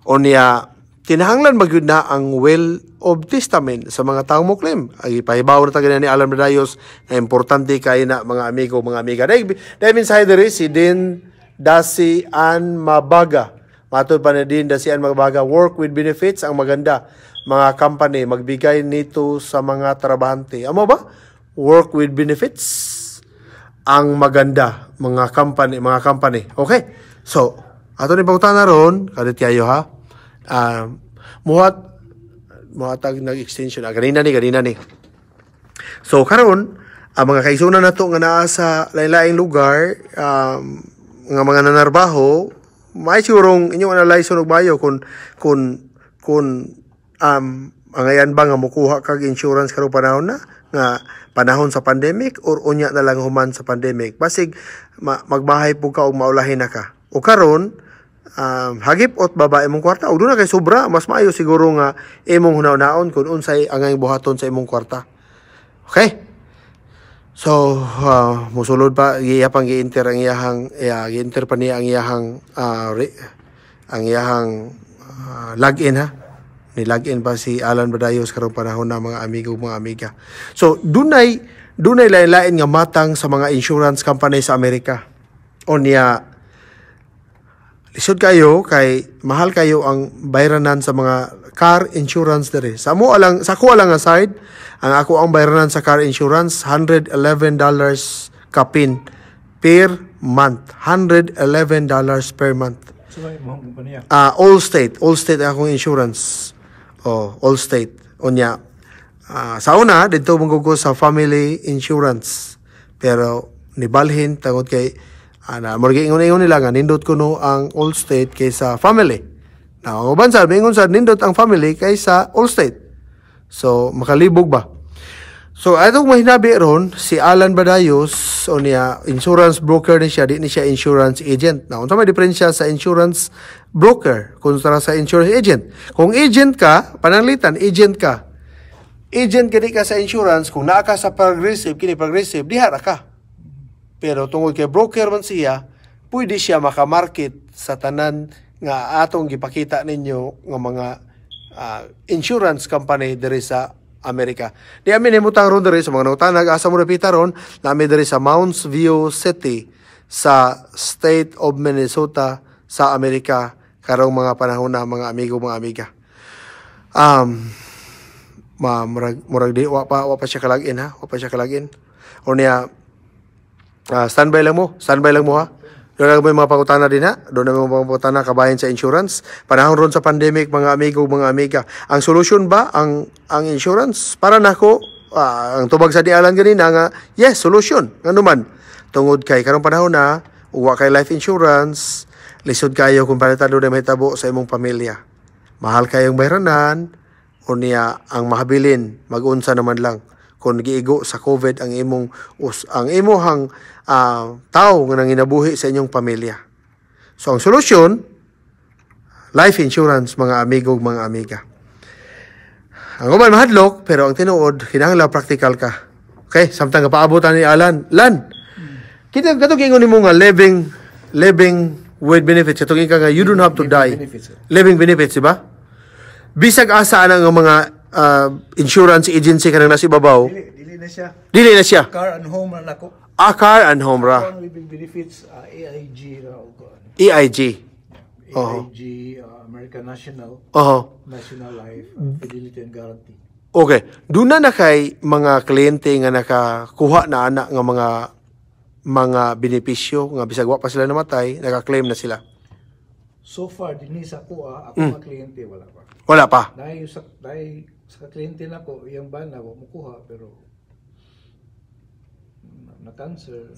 O niya, kinahanglan magyud na ang will of testament sa mga taong muklim. Ang ipahibaw na taga ni Alan Badayos na importante kayo na mga amigo, mga amiga. Dahil minsahe diri si Din Dasi An Mabaga. Matod pa na Din Dasi An Mabaga, work with benefits ang maganda. Mga company, magbigay nito sa mga trabahante. Amo ba? Work with benefits ang maganda. Mga company. Okay? So, ato ni pangutana ron, kadit kayo ha. Muhatag nag-extension. Ganina ni. So, karon ang mga kaisunan na to nga naa sa lain-laing lugar, nga mga nanarbaho, may sigurong inyong analyze og bayo kung ang ayan ba nga mukuha kag insurance karong panahon na nga panahon sa pandemic or unya na lang human sa pandemic. Basig magbahay po ka o maulahin na ka. O karon hagip ot babae mong kwarta. O doon na kay sobra, mas maayo siguro nga imong hunaw-naon kung unsay angay buhaton sa imong kwarta. Okay? So, musulod pa iya pang gi-enter ang iyahang gi-enter pa niya ang iyahang login ha. Ni login pa si Alan Badayos karong panahon na mga amigo mga amiga. So, dunay lain-lain nga matang sa mga insurance company sa Amerika. O niya lisod kayo kay mahal kayo ang bayranan sa mga car insurance dere. Sa ko lang aside, ang ako ang bayranan sa car insurance $111 kapin per month. $111 per month. So, mo kumpanya. Allstate akong insurance. Allstate. Unya sa una dito mong ko sa family insurance. Pero nibalhin tungod kay morgi ingon nila nga nindot ko no ang Allstate kaysa family. Na ang uban sa ingon sa nindot ang family kaysa Allstate. So makalibog ba? So atong mahinabi ron si Alan Badayos o niya insurance broker ni siya, di ni siya insurance agent. Na unsa may diferensya sa insurance broker kontra sa insurance agent? Kung agent ka, pananglitan agent ka. Agent kini ka sa insurance, kung naa ka sa Progressive, diha ra ka. Pero tungod kay broker man siya, pwede siya makamarket sa tanan nga atong gipakita ninyo nga mga insurance company diri sa Amerika. Di amin himutang ron diri sa mga nautanag, asa mo repita ron, nami diri sa Mounds View City sa State of Minnesota sa Amerika karong mga panahon na mga amigo mga amiga. Murag di wa pa siya kalagin ha, wa pa siya kalagin. O niya standby lang mo ha. Doon na may mga pangutana din ha. Doon na may mga pangutana kabayan sa insurance. Panahon ron sa pandemic, mga amigo, mga amiga. Ang solusyon ba ang insurance? Para nako, ang tubag sa dialan ganina nga, yes, solusyon. Ano man. Tungod kay karong panahon na, uwa kay life insurance, lisod kayo kung panitado na may tabo sa imong pamilya. Mahal kayong bayranan, o niya ang mahabilin, mag-unsa naman lang. Kung giigo sa COVID ang imuhang tao nga nanginabuhi sa inyong pamilya. So ang solusyon, life insurance mga amigo, mga amiga. Ang uban mahadlok, pero ang tinuod, kinahanglan practical ka. Okay, samtang kapaabutan ni Alan. Lan, katong ingon nimo nga living with benefits. Katong ka nga you don't have to die. Living benefits, diba? Bisag asa nga mga insurance agency kanang nasa ibabaw. Dili na siya. Car and home na nako. Car and home ra. Ang living benefits AIG ra o AIG. AIG American National. National Life Fidelity and Guarantee. Okay. Doon na kay mga kliyente nga nakakuha na ana nga mga benepisyo nga bisag wa pa sila namatay, naka-claim na sila. So far dinhi sa ako mga kliyente wala pa. Wala pa. Dahil sa kliyente na ko, iyang ban na makuha pero na-cancer.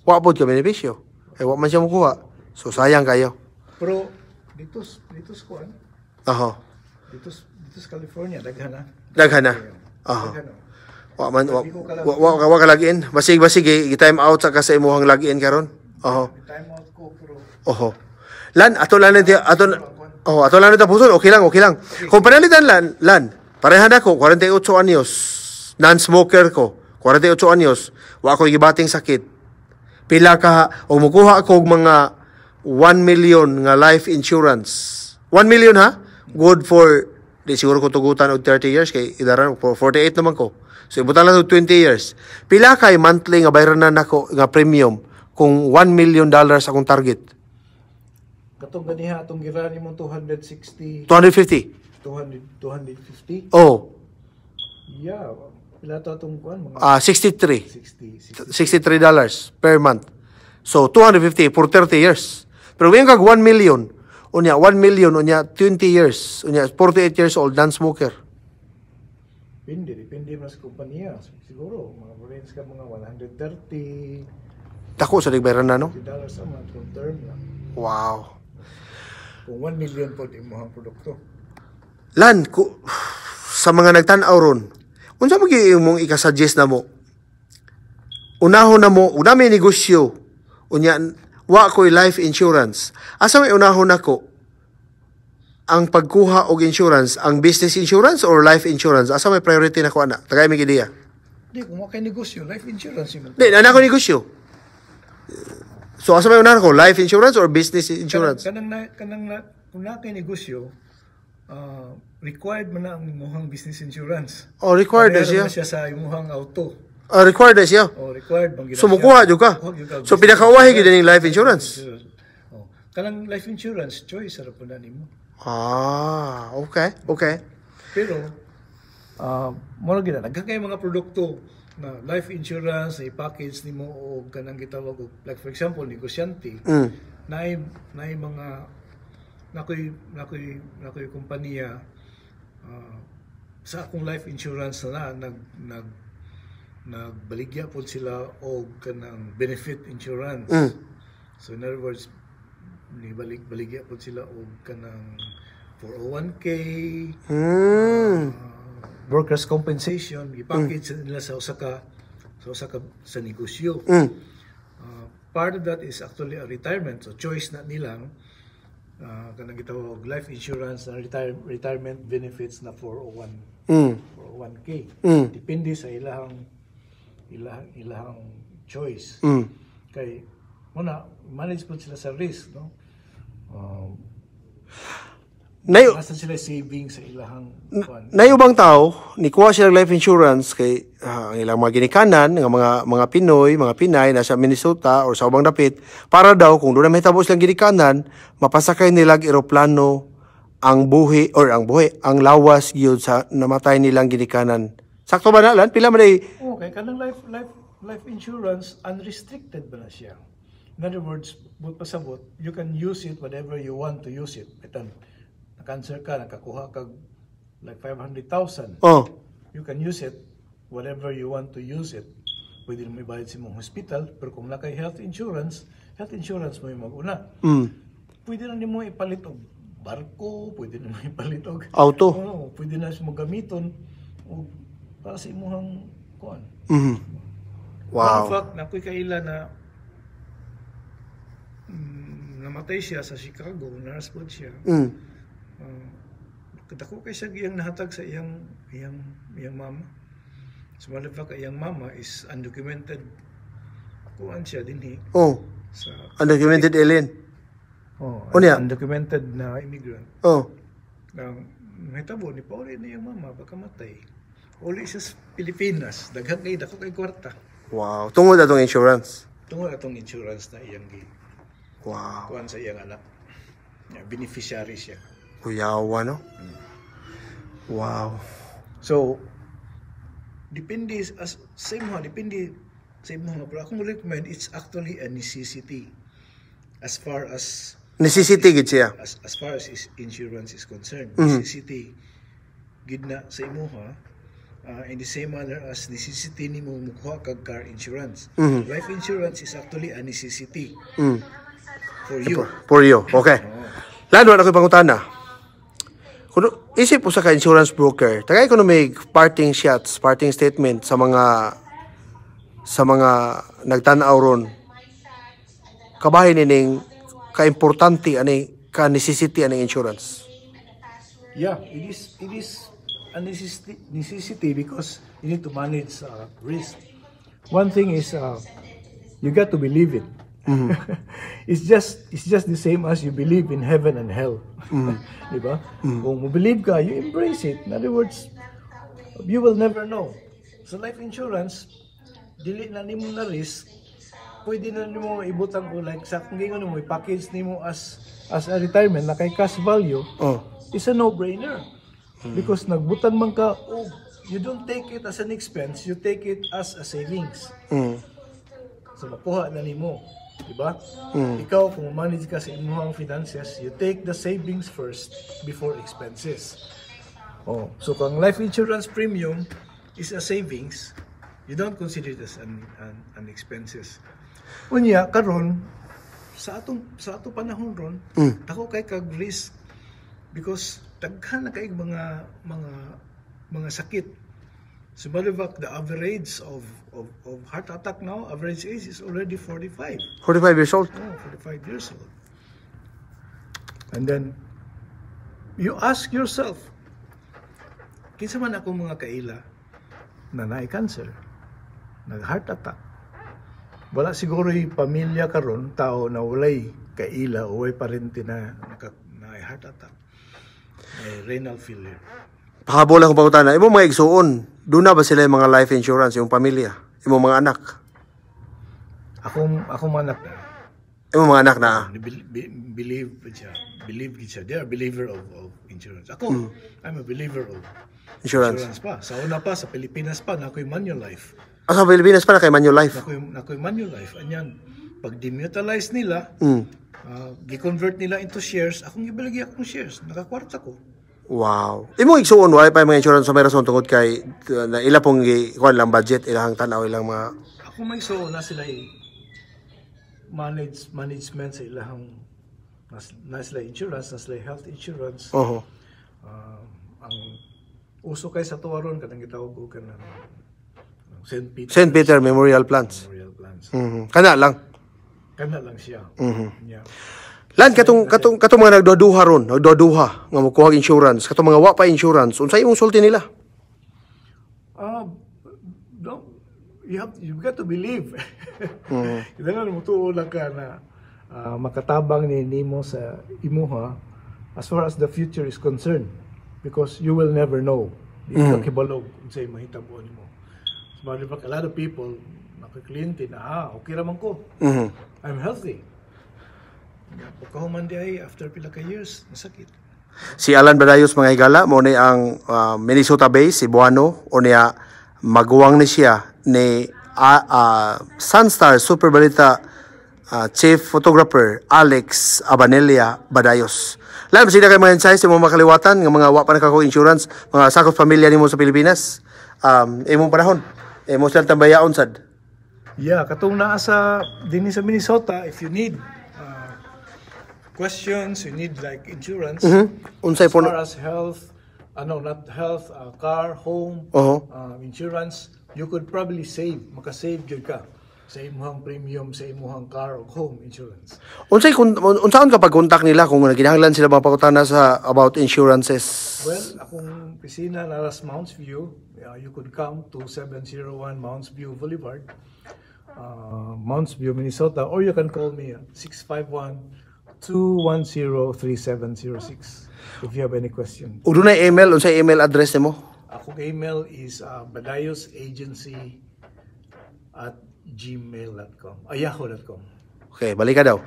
Wa po ka benepisyo. Wa man siya makuha. So sayang kayo. Pero dito sa kuan. Dito sa California daghan na. Wa ka login. Basig i-time out sa kasi imong login karon. Time out ko pero. Lan ato lang puson. Okay lang. Kung panalitan lan. Pareha na ko, 48 anyos. Non-smoker ko, 48 anyos. Wa ko gibating sakit. Pila ka, o mukuha ako mga 1 million nga life insurance. 1 million ha? Good for, di siguro ko tugutan og 30 years, kay idaran, 48 naman ko. So, ibutan lang 20 years. Pila kay monthly nga bayranan nako nga premium kung $1 million akong target? Katong ganiha, atong girani mo 260. 250? 250? Oh. Yeah. Pila to atong kuan mga $63 per month. So 250 for 30 years. Pero ngayon kag 1 million, unya 1 million unya 20 years, unya 48 years old non-smoker. Depende mas kompanya. Siguro mga range ka mga 130. Dako sa digbayran na no? $50 a month from term lang. Wow. Kung 1 million po di mo ang produkto. Lan, sa mga nagtanaw ron, unsa magi imong ikasuggest na mo? Unahon na mo, una may negosyo. Unya, wa ko'y life insurance. Asa may unahon nako? Ang pagkuha og insurance, ang business insurance or life insurance? Asa may priority nako ana? Tagay mig ideya. Di, kung wakay negosyo, life insurance yung Di, na ako negosyo. So, asa may unahan ko? Life insurance or business insurance? Kung na kay negosyo, required man na ang imuhang business insurance. Oh, required na siya. Mayroon na siya sa imuhang auto. Required na siya. Oh, required bang So, mukuha dyan ka. So, pinakauwahi gid ning life insurance. Oh, kanang life insurance, choice, sarap po na nimo. Okay. Pero, mura gina, nagkakay mga produkto na life insurance, na i-package nimo o kanang gitawag og, like for example, negosyante, na mga nakoy kumpanya sa akong life insurance na nagbaligya po sila og kanang benefit insurance. So in other words, baligya po sila og kanang 401k, workers compensation, i-package nila sa usa ka sa negosyo. Part of that is actually a retirement, so choice na nilang kanang gitawag life insurance na retirement benefits na 401k. Depende sa ilahang choice. Kay muna manage po sila sa risk, no? Basta sila saving sa ilahang ubang tao ni kuha sila life insurance kay ang ilang mga ginikanan nga mga Pinoy, mga Pinay nasa Minnesota or sa ubang dapit para daw kung doon na mahitabo silang ginikanan mapasakay nila og eroplano ang lawas gyud sa namatay nilang ginikanan. Sakto ba na lan? Pila man day? Okay, kanang life insurance unrestricted ba na siya? In other words, but pasabot, you can use it whatever you want to use it. Itan cancer ka, nakakuha ka like 500,000. You can use it whatever you want to use it. Pwede na may bayad sa mong hospital, pero kung nakay health insurance mo yung mag-una. Pwede na mo ipalit og barko, pwede na mo ipalit og auto. Pwede na mo gamiton og para sa imong kuan. Wow. In fact, nakoy kaila na namatay siya sa Chicago, naraspod siya. Dako kay siya iyang nahatag sa iyang mama. So malapit iyang mama is undocumented. Kuan siya dinhi. Sa Undocumented alien. Undocumented na immigrant. Mahitabo ni Pauli na iyang mama baka matay. Uli siya sa Pilipinas, daghan kay dako kay kwarta. Wow, tungod atong insurance. Tungod atong insurance na iyang wow. Kuan sa iyang anak. Beneficiary siya. Kuyawa, no? Wow. So, depende sa imo, pero akong recommend, it's actually a necessity as far as necessity gid siya. As far as insurance is concerned. Necessity gid na sa imo in the same manner as necessity nimo mukuha kag car insurance. Life insurance is actually a necessity for you. For you. Okay. Lalo na ko pangutana. Kung isip po sa ka-insurance broker, tagay ko na may parting shots, parting statement sa mga nagtanaw ron. Kabahin nining ka-importante ani ka-necessity ani insurance. Yeah, it is a necessity because you need to manage risk. One thing is you got to believe it. It's just the same as you believe in heaven and hell. Diba? Kung mo believe ka, you embrace it. In other words, you will never know. So life insurance, dili na nimo na risk, pwede na nimo ibutang ko like sa kung gingon mo i-package nimo as a retirement na kay cash value. It's a no-brainer. Because nagbutan man ka, you don't take it as an expense, you take it as a savings. So makuha na nimo. Diba? Ikaw, kung manage ka sa imong finances, you take the savings first before expenses. So kung life insurance premium is a savings, you don't consider it as an expenses. Unya, karon sa atong panahon ron, ako kay kag risk because daghan na kay mga sakit. So, the average of heart attack now, average age is already 45. 45 years old? 45 years old. And then, you ask yourself, kinsa man ako mga kaila na naay cancer? nag-heart attack. Wala siguro yung pamilya karon tao na walay kaila o way parente na heart attack. May renal failure. Pahabol lang kung pangutana. Imo mga igsuon, doon na ba sila yung mga life insurance, yung pamilya? Imo mga anak? Ako manak na. Imo mga anak na? Believe siya. They are believer of insurance. Ako, I'm a believer of insurance pa. Sa una pa, sa Pilipinas pa, na ako'y Manulife. Sa Pilipinas pa na kay Manulife? Na ako'y Manulife. Anyan, pag demutilize nila, gi-convert nila into shares, akong ibalagi akong shares. Nakakwarta ko. Wow. Imo igsuon wala pa mga insurance sa may rason tungod kay na ila pong kuan lang budget ilang tanaw ilang mga ako may so na sila management sa ilang na sila insurance, na sila health insurance. Ang uso kay sa tuwaron kanang gitawag ko kanang St. Peter Memorial Plans. Kana lang siya. Yeah. Lan katong mga nagduduha ron, nagduduha nga mokuha insurance, katong mga wa pa insurance, unsay imong sulti nila? You got to believe. Kailangan mo tuulang ka na makatabang ni nimo sa imuha as far as the future is concerned, because you will never know. Di ka kibalog kung sa'yo mahitabo nimo. So, a lot of people nakakliyente na okay raman ko. I'm healthy. Pagkahuman di ay, after pila ka years, nasakit. Si Alan Badayos mga higala, mo ni ang Minnesota base, Cebuano, o niya maguwang ni siya ni Sunstar Super Balita Chief Photographer Alex Abanelia Badayos. Lahat sila kayo mga insights sa mga makaliwatan, ng mga wapa na kako insurance, mga sakot pamilya nimo sa Pilipinas. Imong panahon, imong sila tambayaon sad. Yeah, katong naa sa din sa Minnesota, if you need questions, you need like insurance, Unsay as po far as health, not health, car, home, insurance, you could probably makasave jud ka sa imuhang premium sa imuhang car o home insurance. Unsaon ka pag-contact nila kung ginahanglan sila mapakutana sa about insurances? Well, akong pisina na sa Mounts View, you could come to 701 Mounts View Boulevard, Mounts View, Minnesota, or you can call me at 651-210-3706 if you have any question. O doon na email, unsay email address nimo? Akong email is badayosagency@gmail.com, yahoo.com. Okay, balik ka daw.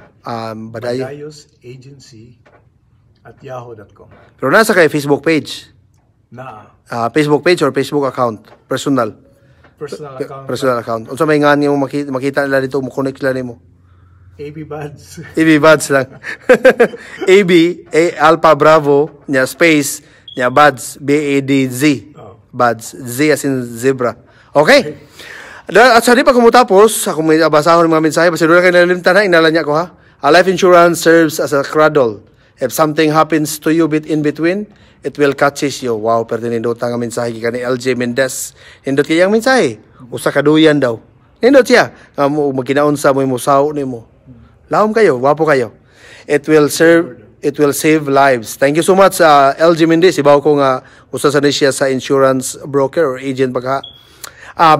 badayosagency@yahoo.com. Pero nasa kay Facebook page? Facebook page or Facebook account? Personal account. Unsa may nga nimo makita nila dito, mo connect sila nimo? AB Buds. AB Buds lang. AB, Alpha Bravo, nya space, nya Buds, B-A-D-Z. Buds, Z as in zebra. Okay. At sa di pa kumutapos, ako may basahon ng mga mensahe, basta doon na kayo nalimtan na, inalan niya ko ha. A life insurance serves as a cradle. If something happens to you in between, it will catches you. Wow, pero nindot nga mensahe ka ni LJ Mendez. Nindot kayang mensahe. Usa kaduyan daw. Nindot siya. Magkinaunsa mo yung musaw ni mo. Lahom kayo, wapo kayo. It will save lives. Thank you so much LG Mendez. Ibaw ko nga usa sa siya sa insurance broker or agent baka.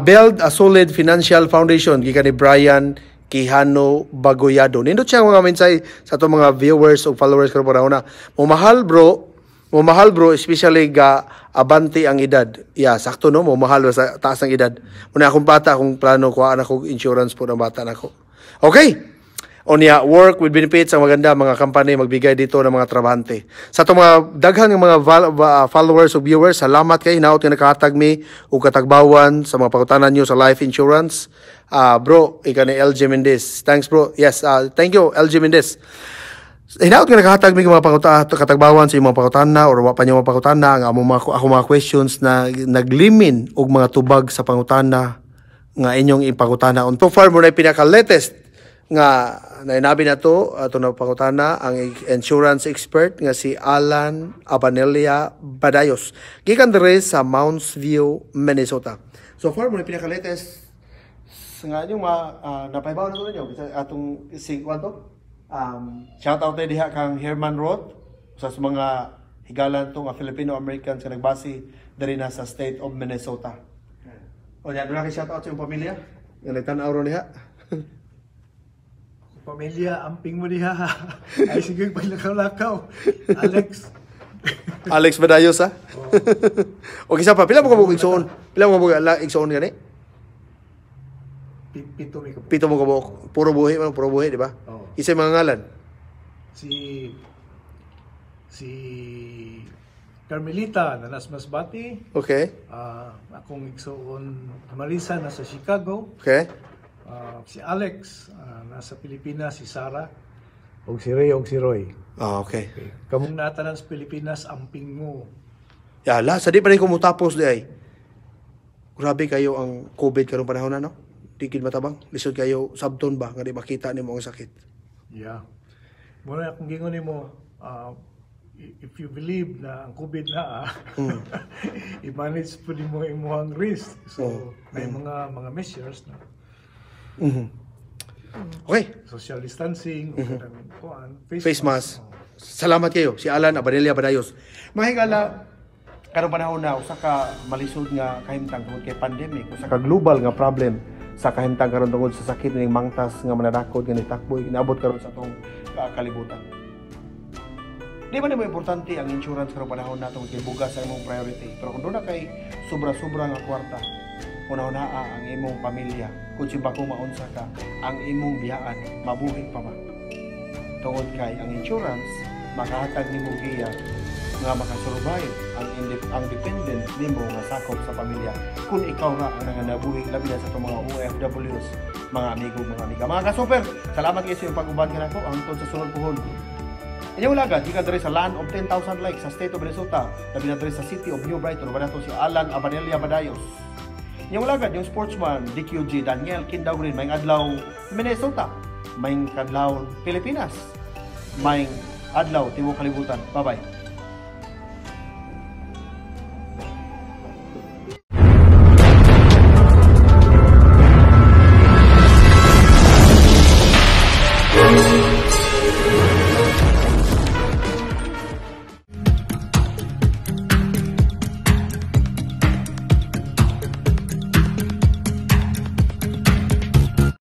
Build a solid financial foundation gikan ni Brian Quijano Bagoyado. Nindot siya mga mensahe sa atong mga viewers o followers karon panahon na. Mamahal bro, especially ga abante ang edad. Yeah, sakto no, mamahal sa taas ng edad. Muna akong bata, akong plano ko anak ko insurance po ng bata nako. Okay. Onya, work with benefits ang maganda mga company magbigay dito ng mga trabahante. Sa itong mga daghang mga followers o viewers, salamat kayo hinaot nga nakahatag mi o katagbawan sa mga pangutanan nyo sa life insurance. Bro, ika ni LJ Mendez. Thanks bro. Yes, thank you LJ Mendez. Hinaot nga nakahatag mi mga katagbawan sa mga pangutana or wa pa nyo mga pangutana ang ako mga questions na naglimin og mga tubag sa pangutana nga inyong ipangutana. On so far mo na pinaka-latest nga nainabi na to na pangutana ang insurance expert nga si Alan Abanelia Badayos gikan diri sa Mounts View, Minnesota. So far mo na pinaka-latest nga yung napaibaw na to ninyo atong si kwanto shout out diha kang Herman Roth sa mga higalan to nga Filipino Americans nga nagbase diri na sa state of Minnesota. O yan, doon na kayo shoutout sa iyong pamilya. Yung nagtanaw ron niya. Pamilya, amping mo diha. Ay sige, paglakaw-lakaw. Alex. Alex Badayos, ha? O kisa pa, pila mo kabuk igsoon? Pila mo kabuk igsoon gani? Pito mo kabuk. Puro buhi, di ba? Oo. Isa yung mga ngalan? Si Carmelita, nanas Masbati. Okay. Akong igsoon, Marisa, nasa Chicago. Okay. Si Alex, nasa Pilipinas, si Sarah. O si Ray, o si Roy. Okay. Kamong natanan sa Pilipinas, amping mo. Yala, sa di pa rin kumutapos di ay. Grabe kayo ang COVID karong panahon na, no? Di gid matabang. Lisod kayo, sabton ba? Nga di makita ni mo ang sakit. Yeah. Muna akong gingon ni mo, if you believe na ang COVID na, i-manage po din mo ang risk. So, may mga measures na. Okay. Social distancing, Face mask. Salamat kayo. Si Alan Abanelia Badayos. Mahigala, karong panahon na, usa ka malisod nga kahimtang tungod kay pandemic, usa ka global nga problem sa kahimtang karon tungod sa sakit ning mangtas nga mananakod nga nitakboy inaabot karon sa atong kalibutan. Di ba mo importante ang insurance karong panahon na tungod kay bugas sa imong priority. Pero kung doon na kay sobra-sobra nga kwarta, una-unaa ang imong pamilya, kung si bako maunsa ka, ang imong biyaan, mabuhi pa ba? Tungod kay ang insurance, makahatag nimo giya nga makasurvive ang dependent nimo nga sakop sa pamilya. Kung ikaw ra ang nangabuhi labi na sa itong mga OFWs, mga amigo, mga amiga. Mga ka-super, salamat kayo sa iyong pag-uban ka nako ang tungkol sa sunod puhon. Inyong lagad, di ka diri sa land of 10,000 likes sa state of Minnesota, labi na diri sa city of New Brighton, ba na to si Alan Abanelia Badayos. Yung lagad, yung sportsman, DQG, Daniel Kindawrin, may adlaw Minnesota, may adlaw Pilipinas, may adlaw Timog Kalibutan. Bye-bye.